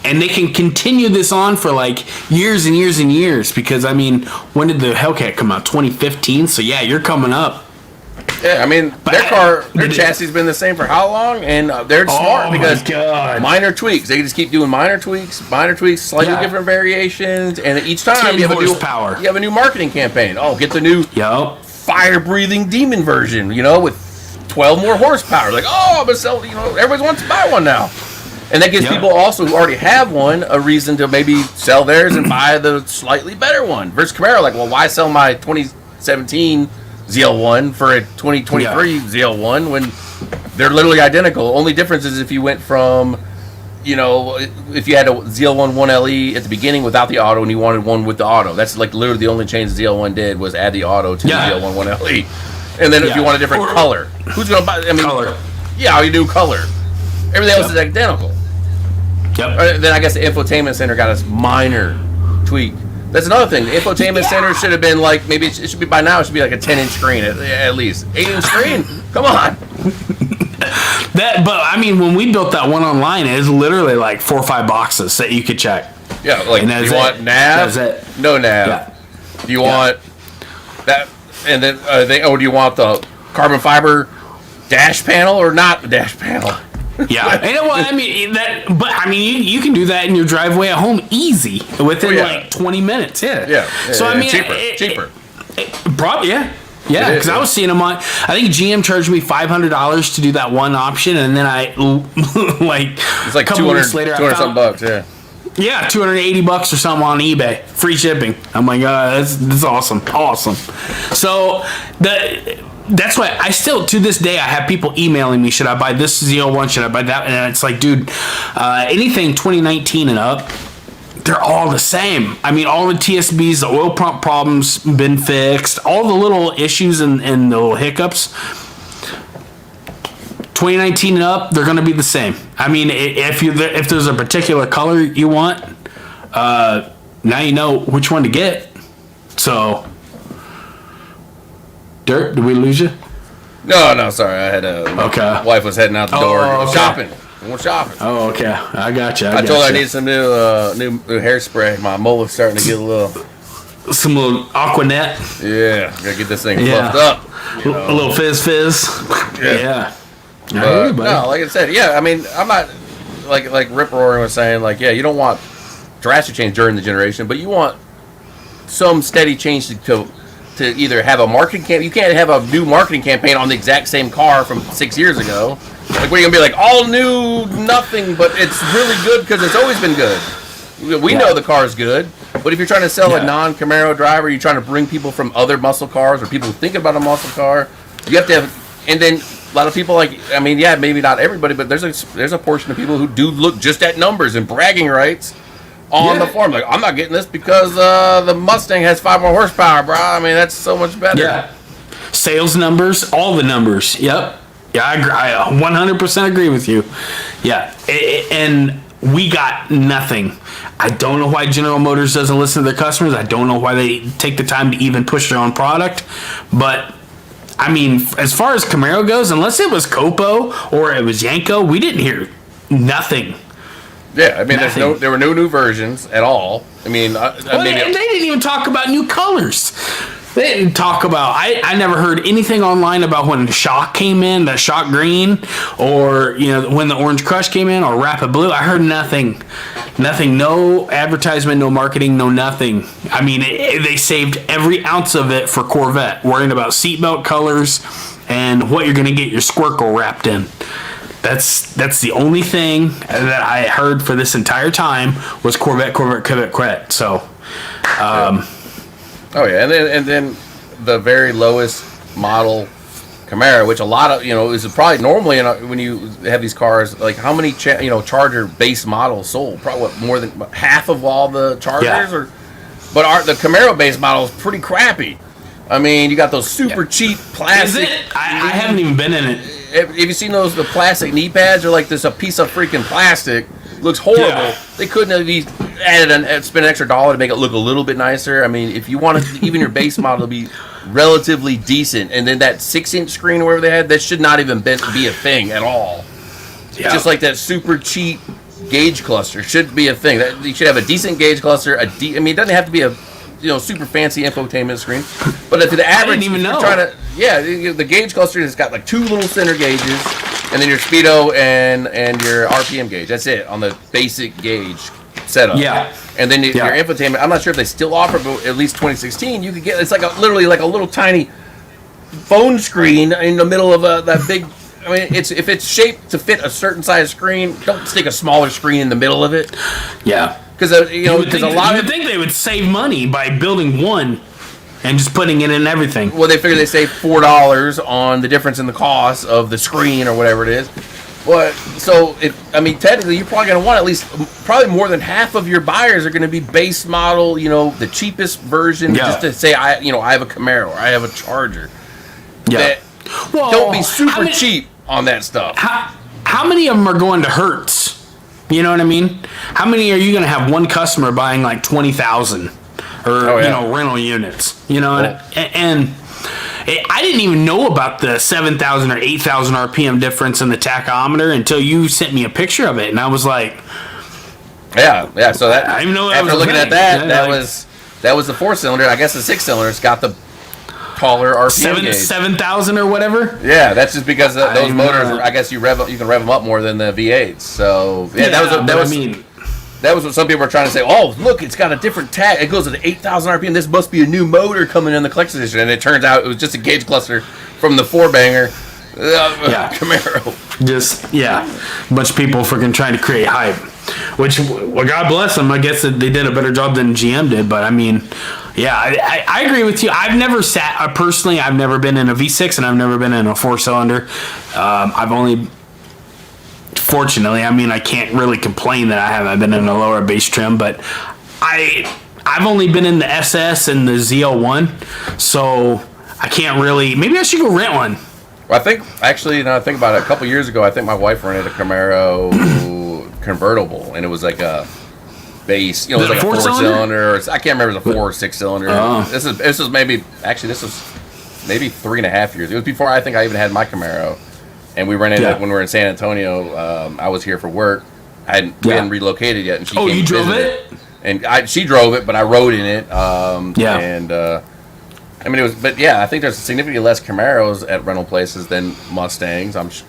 And they can continue this on for like years and years and years, because when did the Hellcat come out? 2015. So yeah, you're coming up. Yeah, their chassis has been the same for how long? And they're smart because minor tweaks. They can just keep doing minor tweaks, slightly different variations, and each time you have a new marketing campaign. Oh, get the new fire-breathing demon version, with 12 more horsepower. Like, oh, I'm gonna sell. Everybody wants to buy one now, and that gives people also who already have one a reason to maybe sell theirs and buy the slightly better one. Versus Camaro, like, well, why sell my 2017 ZL1 for a 2023 ZL1 when they're literally identical? Only difference is if you went from, if you had a ZL1 1LE at the beginning without the auto and you wanted one with the auto. That's like literally the only change the ZL1 did was add the auto to the ZL1 1LE. And then if you want a different color, who's going to buy? Color. Yeah, you do color. Everything else is identical. Yep. Then I guess the infotainment center got a minor tweak. That's another thing. The infotainment center should have been like, maybe it should be by now, it should be like a 10-inch screen at least. 8-inch screen? Come on. But when we built that one online, it was literally like 4 or 5 boxes that you could check. Yeah, like, do you want nav? No nav. Yeah. Do you want that? And then, do you want the carbon fiber dash panel or not the dash panel? Yeah, you can do that in your driveway at home easy within like 20 minutes. Yeah. So cheaper. Probably because I was seeing them on. I think GM charged me $500 to do that one option, and then I it's like 200 something bucks. Yeah, $280 or something on eBay, free shipping. I'm like, that's awesome. So that's why I still, to this day, I have people emailing me, should I buy this ZL1, should I buy that? And it's like, dude, anything 2019 and up, they're all the same. All the TSBs, the oil pump problems been fixed, all the little issues and the little hiccups, 2019 and up, they're going to be the same. If there's a particular color you want, now you know which one to get. So... Dirt, did we lose you? No, sorry. I had my wife was heading out the door shopping. Went shopping. Oh, okay. I got you. I told her I need some new hairspray. My mullet's starting to get a little. Some little Aquanet. Yeah, gotta get this thing fluffed up. A little fizz. Yeah. No, like I said, yeah. I mean, I'm not like Rip Roaring was saying. Like, yeah, you don't want drastic change during the generation, but you want some steady change to either have a marketing campaign. You can't have a new marketing campaign on the exact same car from 6 years ago. Like, we're gonna be like all new, nothing, but it's really good because it's always been good. We know the car's good, but if you're trying to sell a non-Camaro driver, you're trying to bring people from other muscle cars or people who think about a muscle car. You have to have, and then a lot of people maybe not everybody, but there's a portion of people who do look just at numbers and bragging rights on the form. Like, I'm not getting this because the Mustang has 5 more horsepower, bro. I mean, that's so much better. Yeah. Sales numbers, all the numbers. Yep. Yeah, I agree. I 100% agree with you. Yeah. And we got nothing. I don't know why General Motors doesn't listen to their customers. I don't know why they take the time to even push their own product. But, I mean, as far as Camaro goes, unless it was Copo or it was Yanko, we didn't hear nothing. Yeah, I mean, there were no new versions at all. I mean, they didn't even talk about new colors. They didn't talk about. I never heard anything online about when the Shock came in, the Shock Green, or when the Orange Crush came in, or Rapid Blue. I heard nothing. No advertisement, no marketing, no nothing. I mean, they saved every ounce of it for Corvette, worrying about seatbelt colors and what you're going to get your Squircle wrapped in. That's the only thing that I heard for this entire time was Corvette. So. Oh yeah, and then the very lowest model Camaro, which a lot of is probably normally when you have these cars, like how many Charger base models sold? Probably more than half of all the Chargers, but the Camaro base model is pretty crappy. I mean, you got those super cheap plastic. Is it? I haven't even been in it. Have you seen the plastic knee pads? They're like this a piece of freaking plastic. Looks horrible. Yeah. They couldn't have spent an extra $1 to make it look a little bit nicer. I mean, if you wanted even your base model to be relatively decent, and then that 6-inch screen or whatever they had, that should not even be a thing at all. Yeah. Just like that super cheap gauge cluster should be a thing. You should have a decent gauge cluster. I mean, it doesn't have to be a super fancy infotainment screen, but if the average, I didn't even know. The gauge cluster has got like 2 little center gauges, and then your speedo and your RPM gauge. That's it on the basic gauge setup. Yeah. And then your infotainment. I'm not sure if they still offer, but at least 2016, you could get. It's like literally like a little tiny phone screen in the middle of that big. I mean, if it's shaped to fit a certain size screen, don't stick a smaller screen in the middle of it. Yeah. Because you would think they would save money by building one and just putting it in everything. Well, they figure they save $4 on the difference in the cost of the screen or whatever it is. But technically, you're probably going to want at least probably more than half of your buyers are going to be base model, the cheapest version, just to say I have a Camaro or I have a Charger. Yeah. Don't be super cheap on that stuff. How many of them are going to Hertz? You know what I mean? How many are you going to have one customer buying like 20,000 or rental units? And I didn't even know about the 7,000 or 8,000 RPM difference in the tachometer until you sent me a picture of it, and I was like, yeah. So that I didn't know after looking at that, that was the 4-cylinder. I guess the 6-cylinder's got the taller RPM gauge. 7,000 or whatever. Yeah, that's just because those motors. I guess you can rev them up more than the V8s. So that was what some people were trying to say. Oh, look, it's got a different tag. It goes to the 8,000 RPM. This must be a new motor coming in the collection edition. And it turns out it was just a gauge cluster from the 4-banger Camaro. A bunch of people freaking trying to create hype. Which, well, God bless them. I guess that they did a better job than GM did. But I mean, I agree with you. I've never personally. I've never been in a V6 and I've never been in a 4-cylinder. I've only. Fortunately, I mean, I can't really complain that I haven't been in a lower base trim, but I've only been in the SS and the ZL1, so I can't really. Maybe I should go rent one. Well, I think actually, now I think about it, a couple years ago, I think my wife rented a Camaro convertible, and it was like a base, it was like a 4-cylinder. I can't remember if it was a 4 or 6-cylinder. This was maybe 3.5 years. It was before I think I even had my Camaro. and we rented it when we were in San Antonio. I was here for work. We hadn't relocated yet, and she came you drove it? And she drove it, but I rode in it. And I mean, I think there's significantly less Camaros at rental places than Mustangs. I see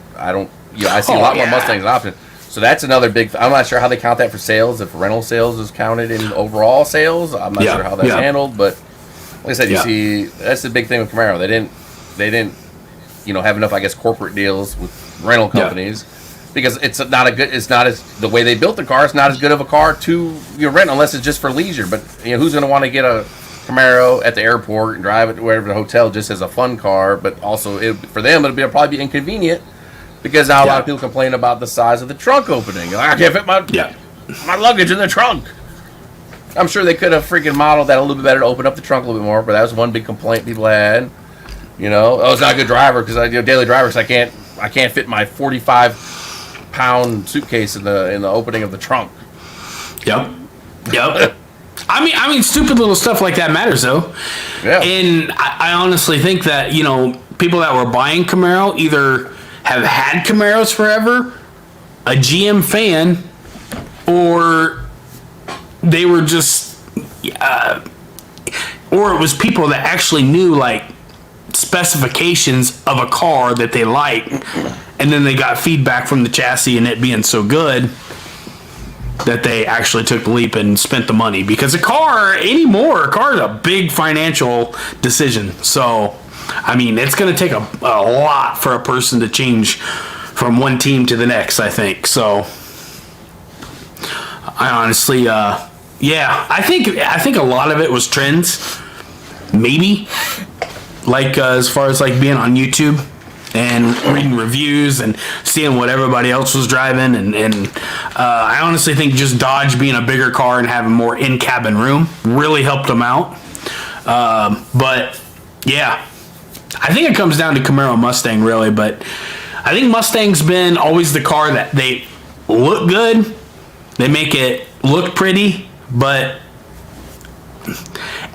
a lot more Mustangs option. So that's another big. I'm not sure how they count that for sales. If rental sales is counted in overall sales, I'm not sure how that's handled. But like I said, you see, that's the big thing with Camaro. They didn't, have enough, I guess, corporate deals with rental companies because it's not as the way they built the car. It's not as good of a car to rent unless it's just for leisure. But who's going to want to get a Camaro at the airport and drive it to wherever the hotel just as a fun car? But also, for them, it'll probably be inconvenient. Because now a lot of people complain about the size of the trunk opening. I can't fit my luggage in the trunk. I'm sure they could have freaking modeled that a little bit better to open up the trunk a little bit more, but that was one big complaint people had. It's not a good driver because daily driver because I can't fit my 45-pound suitcase in the opening of the trunk. Yep. I mean, stupid little stuff like that matters though. Yeah. And I honestly think that people that were buying Camaro either have had Camaros forever, a GM fan, or they were just, or it was people that actually knew like specifications of a car that they like, and then they got feedback from the chassis and it being so good that they actually took the leap and spent the money. Because a car is a big financial decision. So I mean, it's going to take a lot for a person to change from one team to the next, I think. So, I honestly, I think a lot of it was trends, maybe. Like, as far as, like, being on YouTube and reading reviews and seeing what everybody else was driving. And I honestly think just Dodge being a bigger car and having more in-cabin room really helped them out. But, yeah. I think it comes down to Camaro Mustang, really, but I think Mustang's been always the car that they look good, they make it look pretty, but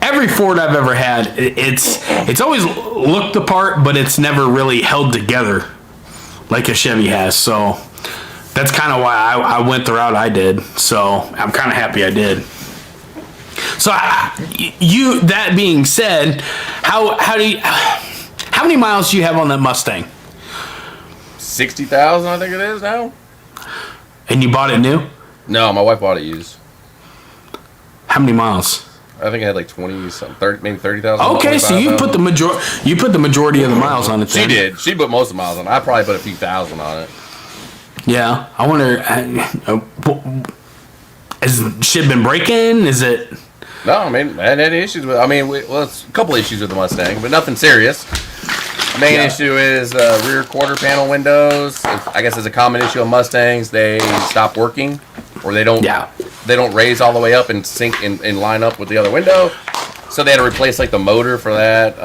every Ford I've ever had, it's always looked the part, but it's never really held together like a Chevy has. So that's kind of why I went the route I did. So I'm kind of happy I did. So that being said, how many miles do you have on that Mustang? 60,000, I think it is now. And you bought it new? No, my wife bought it used. How many miles? I think I had like 20 something, 30, maybe 30,000. Okay, so you put the majority of the miles on it. Then. She did. She put most of the miles on it. I probably put a few thousand on it. Yeah, I wonder. Has shit been breaking? Is it? No, I mean, I had any issues with. It's a couple issues with the Mustang, but nothing serious. Main issue is rear quarter panel windows. I guess it's a common issue on Mustangs. They stop working, or they don't. Yeah. They don't raise all the way up and sync and line up with the other window. So they had to replace like the motor for that.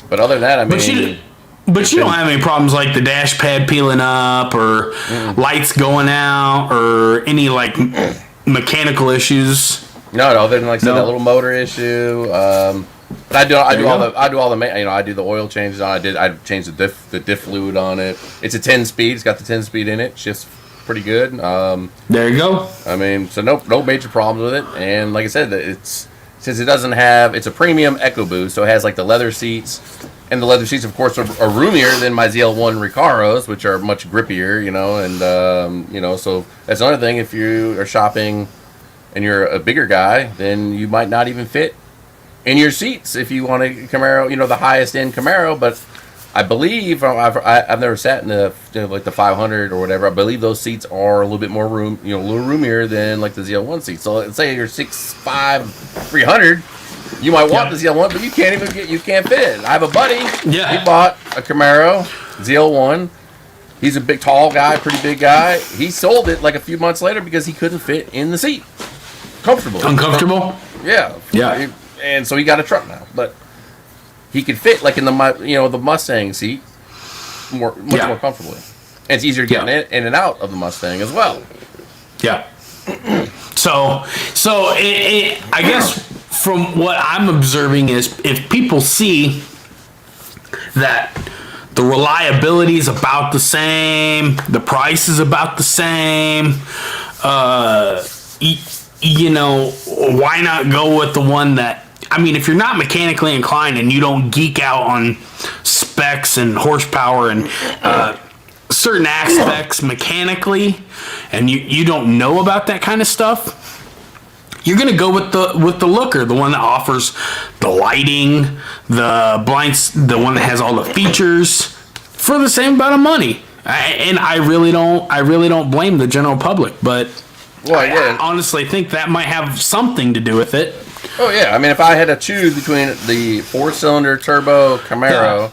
But other than that, I mean. But you don't have any problems like the dash pad peeling up or lights going out or any like mechanical issues. No, other than like I said, that little motor issue. But I do the oil changes on it. I changed the diff fluid on it. It's a 10-speed. It's got the 10-speed in it. Shifts pretty good. There you go. I mean, so no major problems with it. And like I said, it's a premium EcoBoost, so it has like the leather seats. And the leather seats, of course, are roomier than my ZL1 Recaros, which are much grippier, and so that's another thing. If you are shopping and you're a bigger guy, then you might not even fit in your seats if you want a Camaro, the highest end Camaro. But I believe I've never sat in the like the 500 or whatever. I believe those seats are a little bit more room, a little roomier than like the ZL1 seats. So let's say you're 6'5", 300. You might want the ZL1, but you can't fit it. I have a buddy. Yeah. He bought a Camaro ZL1. He's a big, tall guy, pretty big guy. He sold it like a few months later because he couldn't fit in the seat comfortably. Uncomfortable? Yeah. Yeah. And so he got a truck now, but he could fit like in the Mustang seat much more comfortably. And it's easier to get in and out of the Mustang as well. Yeah. So I guess from what I'm observing is if people see that The reliability is about the same. The price is about the same. You know, why not go with the one that, I mean, if you're not mechanically inclined and you don't geek out on specs and horsepower and certain aspects mechanically, and you don't know about that kind of stuff, you're gonna go with the looker, the one that offers the lighting, the blinds, the one that has all the features for the same amount of money. I really don't blame the general public, but I honestly think that might have something to do with it. Oh yeah, I mean, if I had to choose between the 4-cylinder turbo Camaro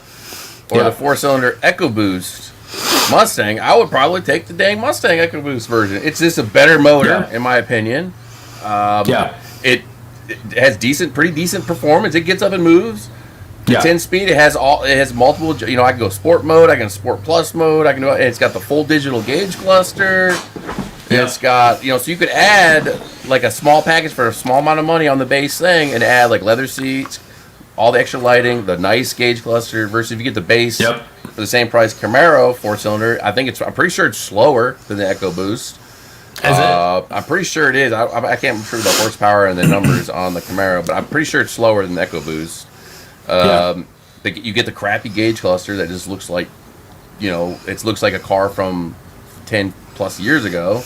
or the 4-cylinder EcoBoost Mustang, I would probably take the dang Mustang EcoBoost version. It's just a better motor, in my opinion. It has pretty decent performance. It gets up and moves. The 10-speed, it has multiple. You know, I can go sport mode. I can sport plus mode. It's got the full digital gauge cluster. It's got, you know, so you could add like a small package for a small amount of money on the base thing and add like leather seats, all the extra lighting, the nice gauge cluster. Versus if you get the base for the same price Camaro 4-cylinder, I'm pretty sure it's slower than the EcoBoost. Is it? I'm pretty sure it is. I can't remember the horsepower and the numbers on the Camaro, but I'm pretty sure it's slower than the EcoBoost. You get the crappy gauge cluster that just looks like, you know, it looks like a car from 10 plus years ago.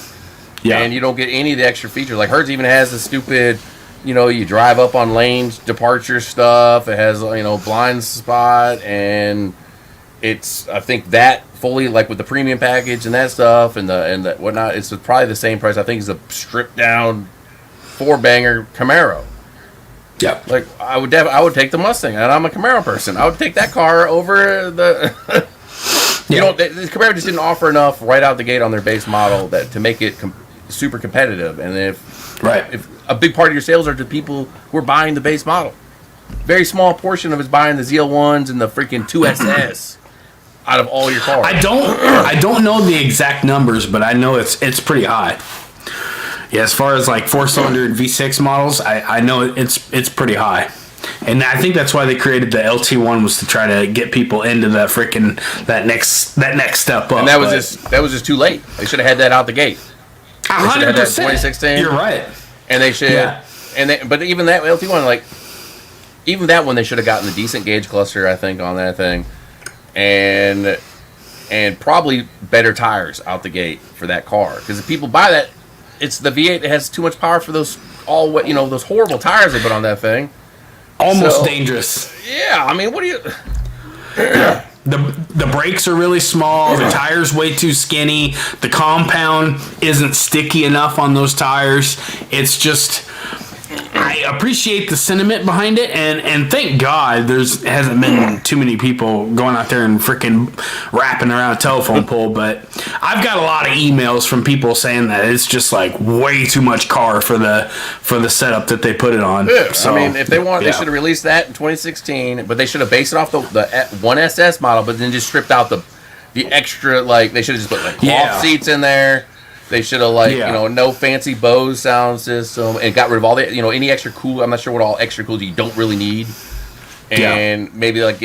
And you don't get any of the extra features. Like hers even has the stupid, you know, you drive up on lanes, departure stuff. It has, you know, blind spot, and it's, I think that fully, like with the premium package and that stuff and the whatnot, it's probably the same price. I think it's a stripped down 4-banger Camaro. Like I would take the Mustang, and I'm a Camaro person. I would take that car over the. You know, the Camaro just didn't offer enough right out the gate on their base model to make it super competitive. And if a big part of your sales are to people who are buying the base model, very small portion of it's buying the ZL1s and the freaking 2SS out of all your cars. I don't know the exact numbers, but I know it's pretty high. Yeah, as far as like 4-cylinder and V6 models, I know it's pretty high. And I think that's why they created the LT1, was to try to get people into that next step up. And that was just too late. They should have had that out the gate. 100%. 2016. You're right. And they should. Yeah. But even that LT1, like even that one, they should have gotten a decent gauge cluster, I think, on that thing, and probably better tires out the gate for that car. Because if people buy that, it's the V8 that has too much power for those those horrible tires they put on that thing. Almost dangerous. Yeah, I mean, what do you? The brakes are really small. The tires way too skinny. The compound isn't sticky enough on those tires. It's just, I appreciate the sentiment behind it, and thank God hasn't been too many people going out there and freaking wrapping around a telephone pole. But I've got a lot of emails from people saying that it's just like way too much car for the setup that they put it on. Yeah, so, I mean, if they want, they should have released that in 2016, but they should have based it off the 1SS model, but then just stripped out the extra, like they should have just put like cloth seats in there. They should have no fancy Bose sound system, and got rid of all the any extra cool. I'm not sure what all extra cool you don't really need, and maybe and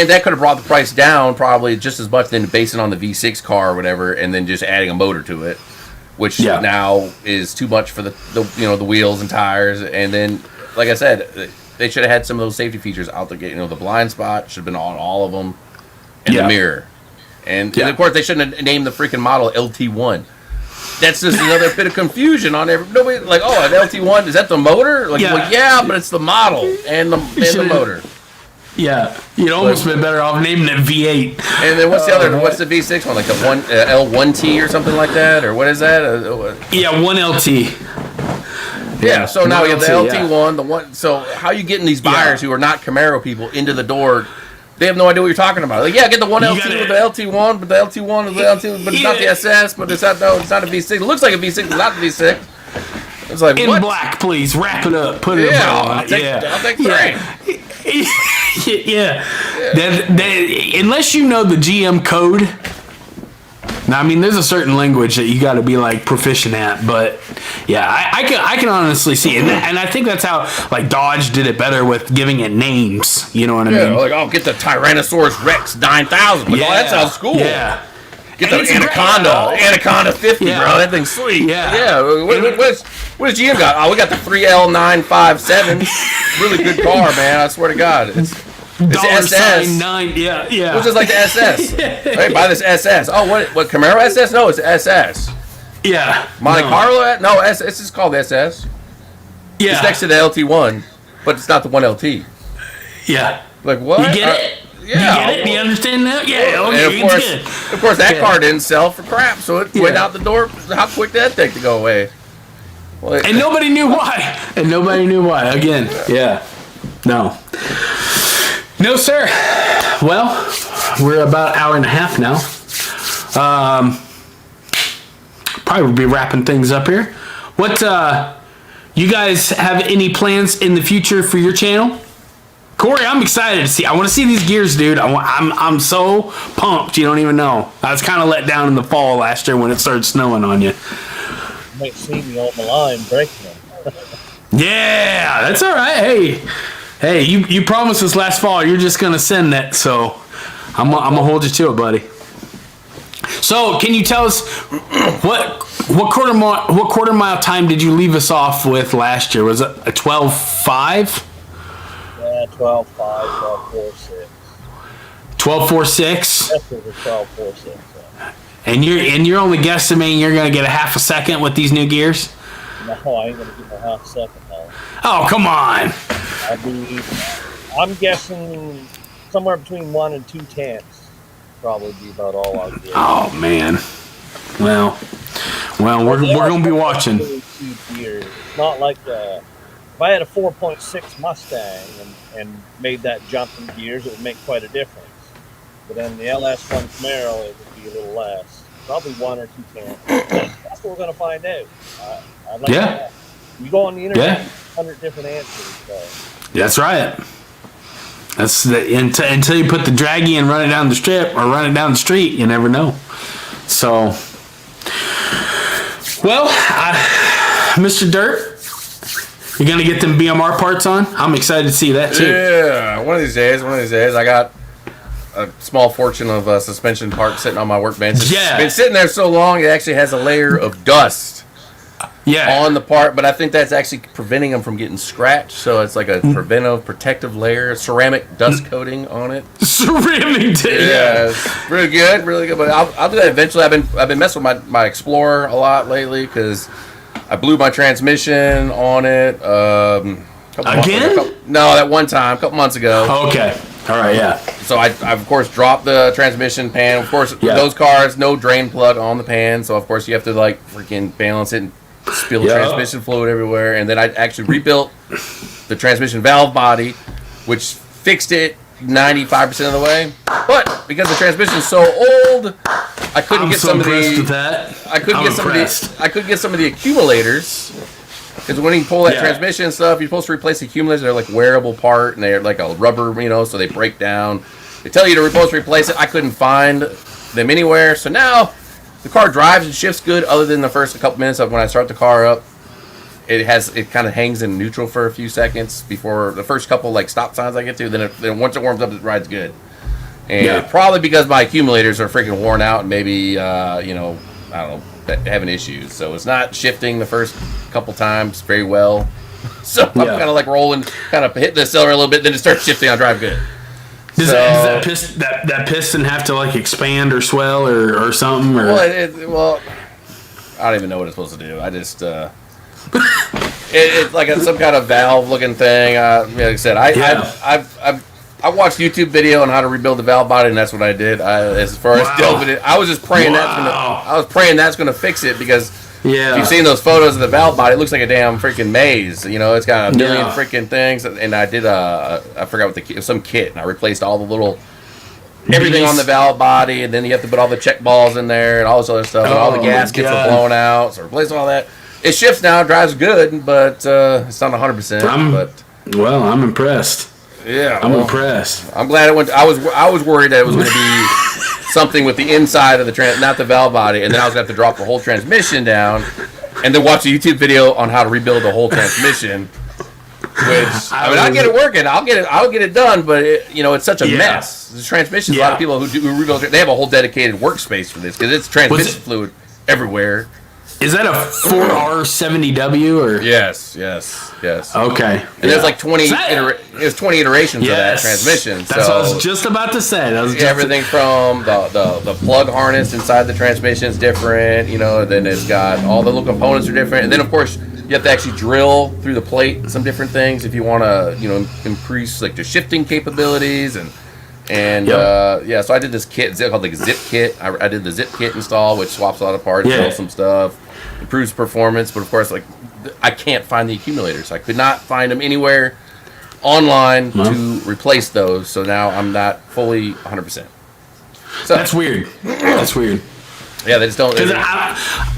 that could have brought the price down probably just as much than basing on the V6 car or whatever, and then just adding a motor to it, which now is too much for the wheels and tires. And then, like I said, they should have had some of those safety features out the gate. The blind spot should have been on all of them, and the mirror, and of course they shouldn't have named the freaking model LT1. That's just another bit of confusion on nobody. Like, oh, an LT1, is that the motor? Like, but it's the model and the motor. Yeah, you'd almost been better off naming it V8. And then what's the other? What's the V6 one? Like the L1T or something like that, or what is that? 1LT. Yeah. So now we have the LT1, the one. So how are you getting these buyers who are not Camaro people into the door? They have no idea what you're talking about. Like, get the 1LT with the LT1, but the LT1 is the LT, but it's not the SS, but it's not a V6. It looks like a V6, it's not the V6. It's like, in black, please. Wrap it up. Put it on. I'll take three. Unless you know the GM code, Now, I mean, there's a certain language that you got to be like proficient at, but yeah, I can honestly see it, and I think that's how like Dodge did it better with giving it names. You know what I mean? Like, oh, get the Tyrannosaurus Rex 9000. Like, oh, that sounds cool. Yeah. Get the Anaconda 50, bro. That thing's sweet. Yeah. What does GM got? Oh, we got the 3L957. Really good car, man. I swear to God. It's SS. 9, yeah. Which is like the SS. Hey, buy this SS. Oh, what Camaro SS? No, it's SS. Yeah. Monte Carlo? No, it's just called SS. Yeah. It's next to the LT1, but it's not the 1LT. Yeah. Like, what? You get it? Yeah. You get it? Do you understand now? Yeah. Okay, and of course, that car didn't sell for crap, so it went out the door. How quick did that take to go away? Well, and nobody knew why. Again, yeah. No, sir. Well, we're about an hour and a half now. Probably will be wrapping things up here. What, you guys have any plans in the future for your channel? Corey, I'm excited to see. I want to see these gears, dude. I'm so pumped. You don't even know. I was kind of let down in the fall last year when it started snowing on you. You might see me on the line breaking them. Yeah, that's all right. Hey, you promised us last fall you're just gonna send that, so I'm gonna hold you to it, buddy. So, can you tell us what quarter mile time did you leave us off with last year? Was it a 12.5? Yeah, 12.5, 12.46. 12.46. That's what it was, 12.46. And you're only guesstimating you're gonna get a half a second with these new gears? No, I ain't gonna get my half second now. Oh, come on. I'm guessing somewhere between 1 and 2 tenths. Probably be about all I'll get. Oh man. Well, we're gonna be watching. It's not like if I had a 4.6 Mustang and made that jump in gears, it would make quite a difference. But then the LS1 Camaro, it would be a little less. Probably 1 or 2 tenths. That's what we're gonna find out. I'd like to. You go on the internet, 100 different answers. So. That's right. That's until you put the draggy and run it down the strip or run it down the street, you never know. So, well, Mr. Dirt, you're gonna get them BMR parts on. I'm excited to see that too. Yeah, one of these days. I got a small fortune of suspension parts sitting on my workbench. It's been sitting there so long, it actually has a layer of dust. On the part, but I think that's actually preventing them from getting scratched. So it's like a protective layer, ceramic dust coating on it. Ceramic, it's really good. But I'll do that eventually. I've been messing with my Explorer a lot lately because I blew my transmission on it. Again? No, that one time, a couple months ago. Okay. All right, yeah. So I of course dropped the transmission pan. Of course, those cars, no drain plug on the pan. So of course you have to like freaking balance it and spill transmission fluid everywhere. And then I actually rebuilt the transmission valve body, which fixed it 95% of the way. But because the transmission's so old, I couldn't get some of the. I couldn't get some of the accumulators. Because when you pull that transmission and stuff, you're supposed to replace the accumulators. They're like wearable part, and they're like a rubber, so they break down. They tell you you're supposed to replace it. I couldn't find them anywhere. So now the car drives and shifts good, other than the first couple minutes of when I start the car up. It kind of hangs in neutral for a few seconds before the first couple like stop signs I get to. Then once it warms up, it rides good. And probably because my accumulators are freaking worn out, and maybe I don't know, having issues. So it's not shifting the first couple times very well. So I'm kind of like rolling, kind of hitting the accelerator a little bit, then it starts shifting. I drive good. Does that piston have to like expand or swell or something? Or? Well, I don't even know what it's supposed to do. I just it's like some kind of valve looking thing. Like I said, I watched YouTube video on how to rebuild the valve body, and that's what I did. As far as delving it, I was just praying that's gonna fix it, because if you've seen those photos of the valve body, it looks like a damn freaking maze. It's got a million freaking things. And I did I forgot what some kit, and I replaced all the little everything on the valve body, and then you have to put all the check balls in there and all this other stuff, and all the gaskets are blown out. So replacing all that. It shifts now, drives good, but it's not 100%. I'm impressed. Yeah, I'm impressed. I'm glad it went. I was worried that it was going to be something with the inside of the not the valve body, and then I was going to have to drop the whole transmission down, and then watch a YouTube video on how to rebuild the whole transmission. Which I get it working. I'll get it done, but it's such a mess. The transmission. A lot of people who rebuild, they have a whole dedicated workspace for this because it's transmission fluid everywhere. Is that a 4R70W or? Yes. Okay. And there's like 20 iterations of that transmission. That's what I was just about to say. Everything from the plug harness inside the transmission is different. Then it's got all the little components are different, and then of course you have to actually drill through the plate some different things if you want to increase like the shifting capabilities and so I did this kit called like a zip kit. I did the zip kit install, which swaps a lot of parts, drills some stuff, improves performance, but of course like I can't find the accumulators. I could not find them anywhere online to replace those, so now I'm not fully 100%. So that's weird. Yeah, they just don't.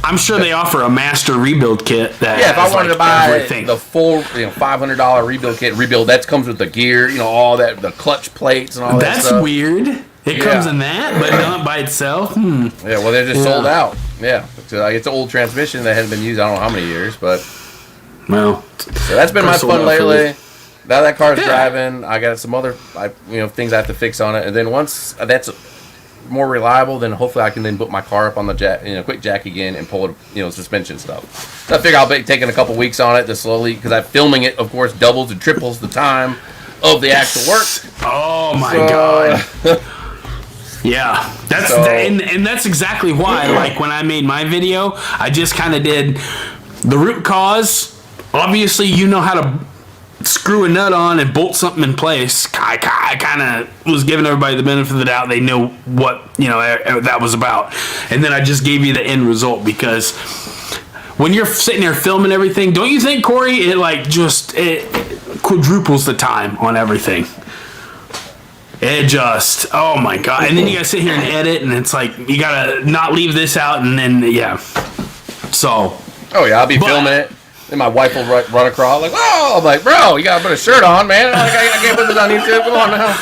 I'm sure they offer a master rebuild kit. That if I wanted to buy the full, $500 rebuild kit, that comes with the gear, all that, the clutch plates and all that stuff. That's weird. It comes in that, but not by itself. Yeah, well, they're just sold out. Yeah, it's an old transmission that hasn't been used. I don't know how many years, but so that's been my fun lately. Now that car's driving, I got some other, things I have to fix on it, and then once that's more reliable, then hopefully I can then put my car up on the jack, quick jack again and pull it, suspension stuff. So I figure I'll be taking a couple weeks on it to slowly, because I'm filming it, of course, doubles and triples the time of the actual work. Oh my god. Yeah, and that's exactly why. Like when I made my video, I just kind of did the root cause. Obviously, you know how to screw a nut on and bolt something in place. I kind of was giving everybody the benefit of the doubt. They know what that was about, and then I just gave you the end result, because when you're sitting there filming everything, don't you think, Corey, it quadruples the time on everything? Oh my god. And then you gotta sit here and edit, and it's like you gotta not leave this out, and then so I'll be filming it. Then my wife will run across I'm like, bro, you gotta put a shirt on, man. I can't put this on YouTube. Come on now.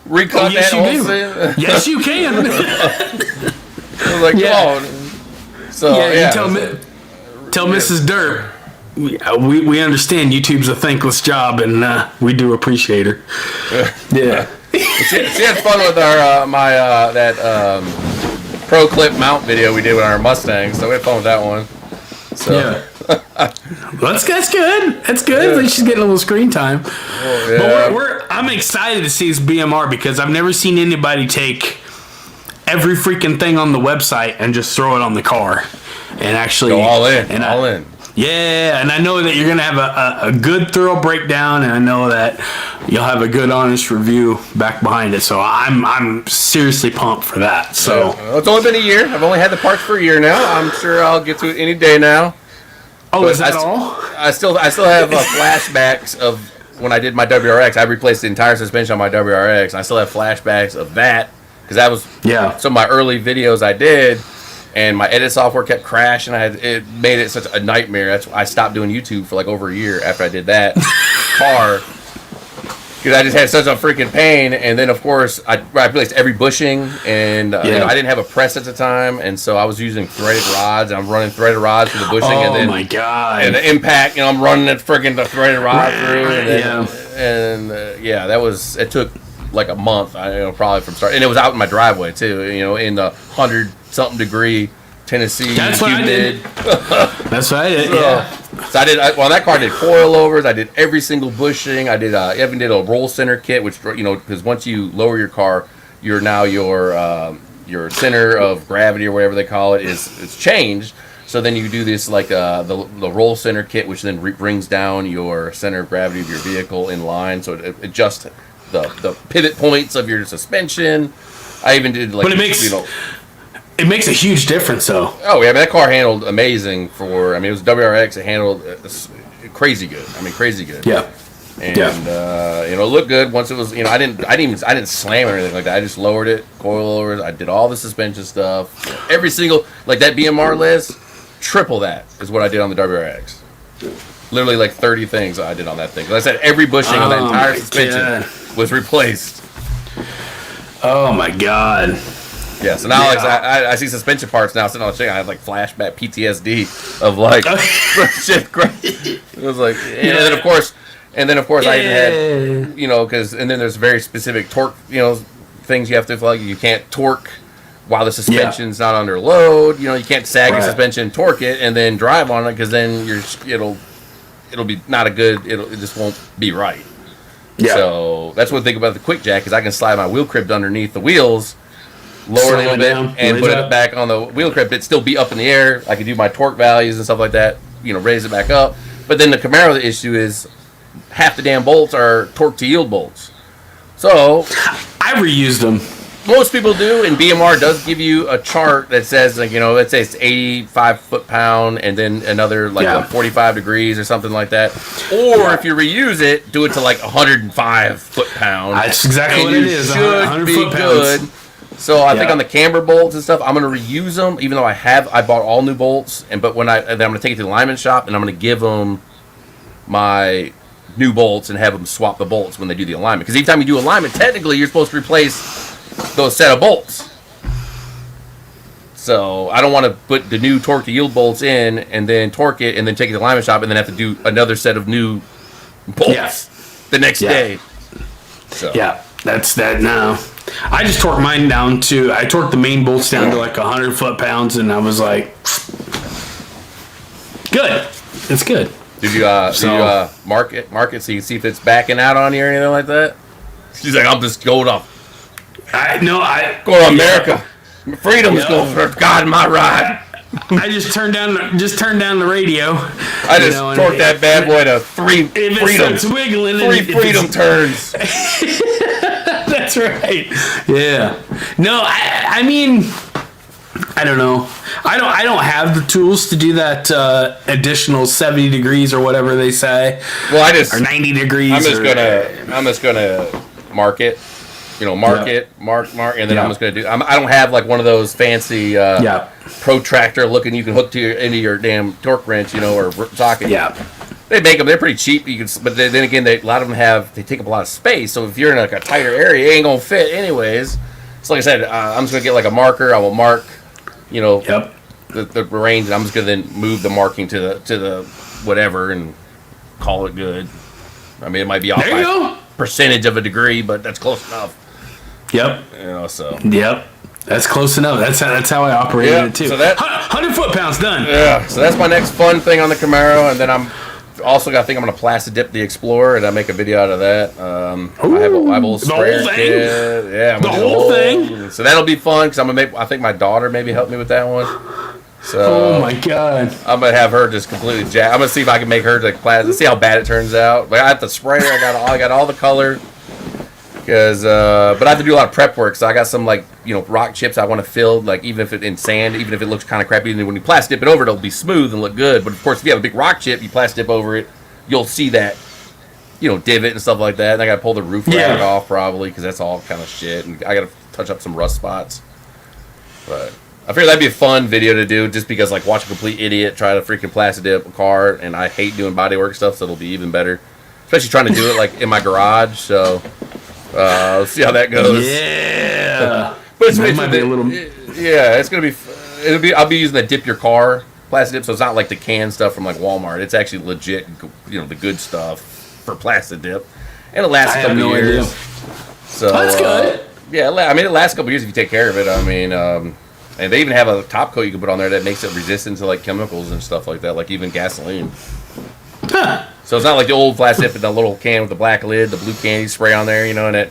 Recut yes, that whole thing. Yes, you can. I was like, come on. So you tell Mrs. Dirt. We understand YouTube's a thankless job, and we do appreciate her. Yeah. She had fun with our Pro Clip mount video we did with our Mustang, so we had fun with that one. So. Yeah. Well, that's good. That's good. Yeah. At least she's getting a little screen time. But I'm excited to see this BMR, because I've never seen anybody take every freaking thing on the website and just throw it on the car and actually go all in. Yeah, and I know that you're going to have a good, thorough breakdown, and I know that you'll have a good, honest review back behind it. So I'm seriously pumped for that. So well, it's only been a year. I've only had the parts for a year now. I'm sure I'll get to it any day now. Oh, but is that all? I still have flashbacks of when I did my WRX. I replaced the entire suspension on my WRX, and I still have flashbacks of that, because that was some of my early videos I did. And my edit software kept crashing. It made it such a nightmare. That's why I stopped doing YouTube for like over a year after I did that car, because I just had such a freaking pain. And then of course I replaced every bushing, and I didn't have a press at the time, and so I was using threaded rods. And I'm running threaded rods for the bushing, and then my god, and the impact. I'm running the threaded rod through, and then, that was. It took like a month. Probably from start, and it was out in my driveway too. In the 100-something degree Tennessee. That's what I did. That's what I did. So I did. That car did coilovers. I did every single bushing. I even did a roll center kit, which because once you lower your car, your center of gravity or whatever they call it is changed. So then you do this like the roll center kit, which then brings down your center of gravity of your vehicle in line, so it adjusts the pivot points of your suspension. I even did but it makes a huge difference, though. Oh yeah, that car handled amazing it was WRX. It handled crazy good. Crazy good. Yeah. And it looked good once it was. I didn't slam it or anything like that. I just lowered it, coilovers. I did all the suspension stuff. Every single like that BMR list, triple that is what I did on the WRX. Literally like 30 things I did on that thing. Like I said, every bushing on that entire suspension was replaced. Oh my god. Yeah, so now I see suspension parts now sitting on the thing. I have like flashback PTSD of like shit. It was like, and then of course, I even had, because and then there's very specific torque, things you have to like. You can't torque while the suspension's not under load. You can't sag your suspension, torque it, and then drive on it because then it'll be not a good. It just won't be right. Yeah. So that's one thing about the quick jack is I can slide my wheel crib underneath the wheels, lower it a little bit, and put it back on the wheel crib. It'd still be up in the air. I can do my torque values and stuff like that. Raise it back up. But then the Camaro, the issue is half the damn bolts are torque to yield bolts. So I reused them. Most people do, and BMR does give you a chart that says, like, let's say it's 85 foot-pound, and then another, 45 degrees or something like that. Or if you reuse it, do it to, 105 foot-pound. That's exactly what it is. Should be good. So I think on the camber bolts and stuff, I'm going to reuse them, even though I bought all new bolts, then I'm going to take it to the alignment shop, and I'm going to give them my new bolts and have them swap the bolts when they do the alignment. Because every time you do alignment, technically, you're supposed to replace those set of bolts. So I don't want to put the new torque to yield bolts in and then torque it and then take it to the alignment shop and then have to do another set of new bolts the next day. So that's that now. I just torqued mine down to, I torqued the main bolts down to 100 foot-pounds, and I was like, good. It's good. Did you mark it so you can see if it's backing out on you or anything like that? She's like, I'm just going off. Going to America. Freedom is going for God in my ride. I just turned down the radio. I just torqued that bad boy to three freedom turns. That's right. Yeah. No, I mean, I don't know. I don't have the tools to do that additional 70 degrees or whatever they say. Well, or 90 degrees. I'm just gonna mark it. Mark, and then I'm just gonna do. I don't have one of those fancy protractor looking you can hook into your damn torque wrench, or socket. Yeah. They make them. They're pretty cheap. But then again, a lot of them they take up a lot of space. So if you're in a tighter area, it ain't gonna fit anyways. So like I said, I'm just gonna get a marker. I will mark, the range, and I'm just gonna then move the marking to the whatever and call it good. I mean, it might be off by percentage of a degree, but that's close enough. Yep. Yep. That's close enough. That's how I operated it too. So 100 foot-pounds done. Yeah. So that's my next fun thing on the Camaro, and then I'm also I'm gonna plastic dip the Explorer, and I make a video out of that. I have a little sprayer kit. Yeah, the whole thing. So that'll be fun because I think my daughter maybe helped me with that one. So oh my god! I'm gonna have her just completely jack. I'm gonna see if I can make her plastic. See how bad it turns out. But I have the sprayer. I got all the color. Because, but I have to do a lot of prep work. So I got some rock chips I want to fill, even if it's in sand, even if it looks kind of crappy. And when you plastic dip it over, it'll be smooth and look good. But of course, if you have a big rock chip, you plastic dip over it, you'll see that, divot and stuff like that. And I got to pull the roof rack off probably because that's all kind of shit. And I got to touch up some rust spots. But I figured that'd be a fun video to do, just because watch a complete idiot try to freaking plastic dip a car, and I hate doing bodywork stuff, so it'll be even better. Especially trying to do it in my garage. So. Let's see how that goes. Yeah, but it's might be a little. Yeah, it's gonna be. I'll be using the dip your car plastic dip, so it's not like the canned stuff from Walmart. It's actually legit. The good stuff for plastic dip, and it lasts a couple years. Idea. So that's good. Yeah, I mean it lasts a couple years if you take care of it. I mean, and they even have a top coat you can put on there that makes it resistant to chemicals and stuff like that, even gasoline. Huh. So it's not like the old plastic dip in the little can with the black lid, the blue can you spray on there, and it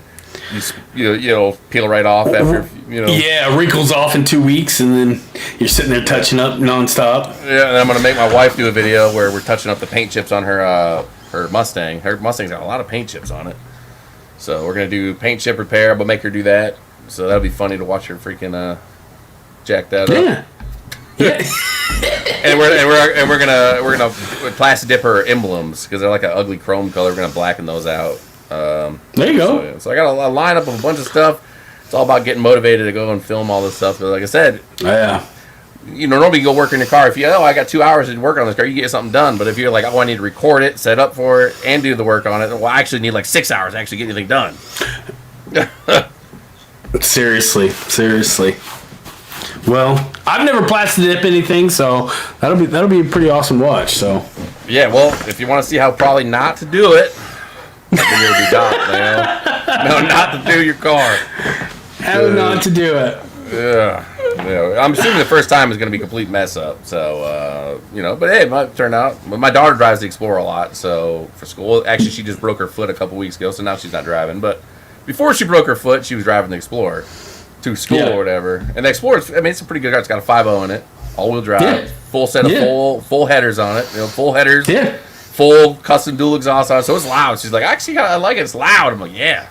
you peel right off after Yeah, wrinkles off in 2 weeks, and then you're sitting there touching up nonstop. Yeah, and I'm gonna make my wife do a video where we're touching up the paint chips on her Mustang. Her Mustang's got a lot of paint chips on it, so we're gonna do paint chip repair. I'm gonna make her do that, so that'll be funny to watch her freaking jack that up. Yeah. and we're gonna plastic dip her emblems because they're an ugly chrome color. We're gonna blacken those out. There you go. So I got a lineup of a bunch of stuff. It's all about getting motivated to go and film all this stuff. But like I said, normally you go work in your car. If I got 2 hours to work on this car, you get something done. But if you're I need to record it, set up for it, and do the work on it, well, I actually need 6 hours to actually get anything done. Seriously. Well, I've never plastic dip anything, so that'll be a pretty awesome watch. So yeah, well, if you want to see how probably not to do it, then you'll be dumb, man. No, not to do your car. How not to do it? Yeah. I'm assuming the first time is going to be a complete mess up. So, but hey, it might turn out. My daughter drives the Explorer a lot, so for school. Actually, she just broke her foot a couple weeks ago, so now she's not driving. But before she broke her foot, she was driving the Explorer to school or whatever. And the Explorer, it's a pretty good car. It's got a 5.0 in it, all-wheel drive, full set of full headers on it. Full headers, full custom dual exhaust on it, so it's loud. She's like, actually, I like it. It's loud. I'm like, yeah.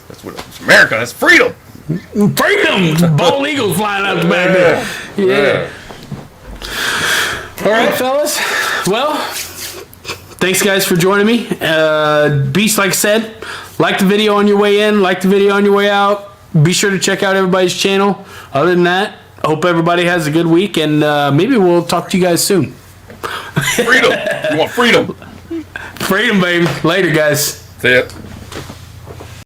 That's what it's America. That's freedom. Freedom! Bald eagles flying out the back there. Yeah. All right, fellas. Well, thanks, guys, for joining me. Beast, like I said, like the video on your way in, like the video on your way out. Be sure to check out everybody's channel. Other than that, I hope everybody has a good week, and maybe we'll talk to you guys soon. Freedom. You want freedom. Freedom, baby. Later, guys. See ya.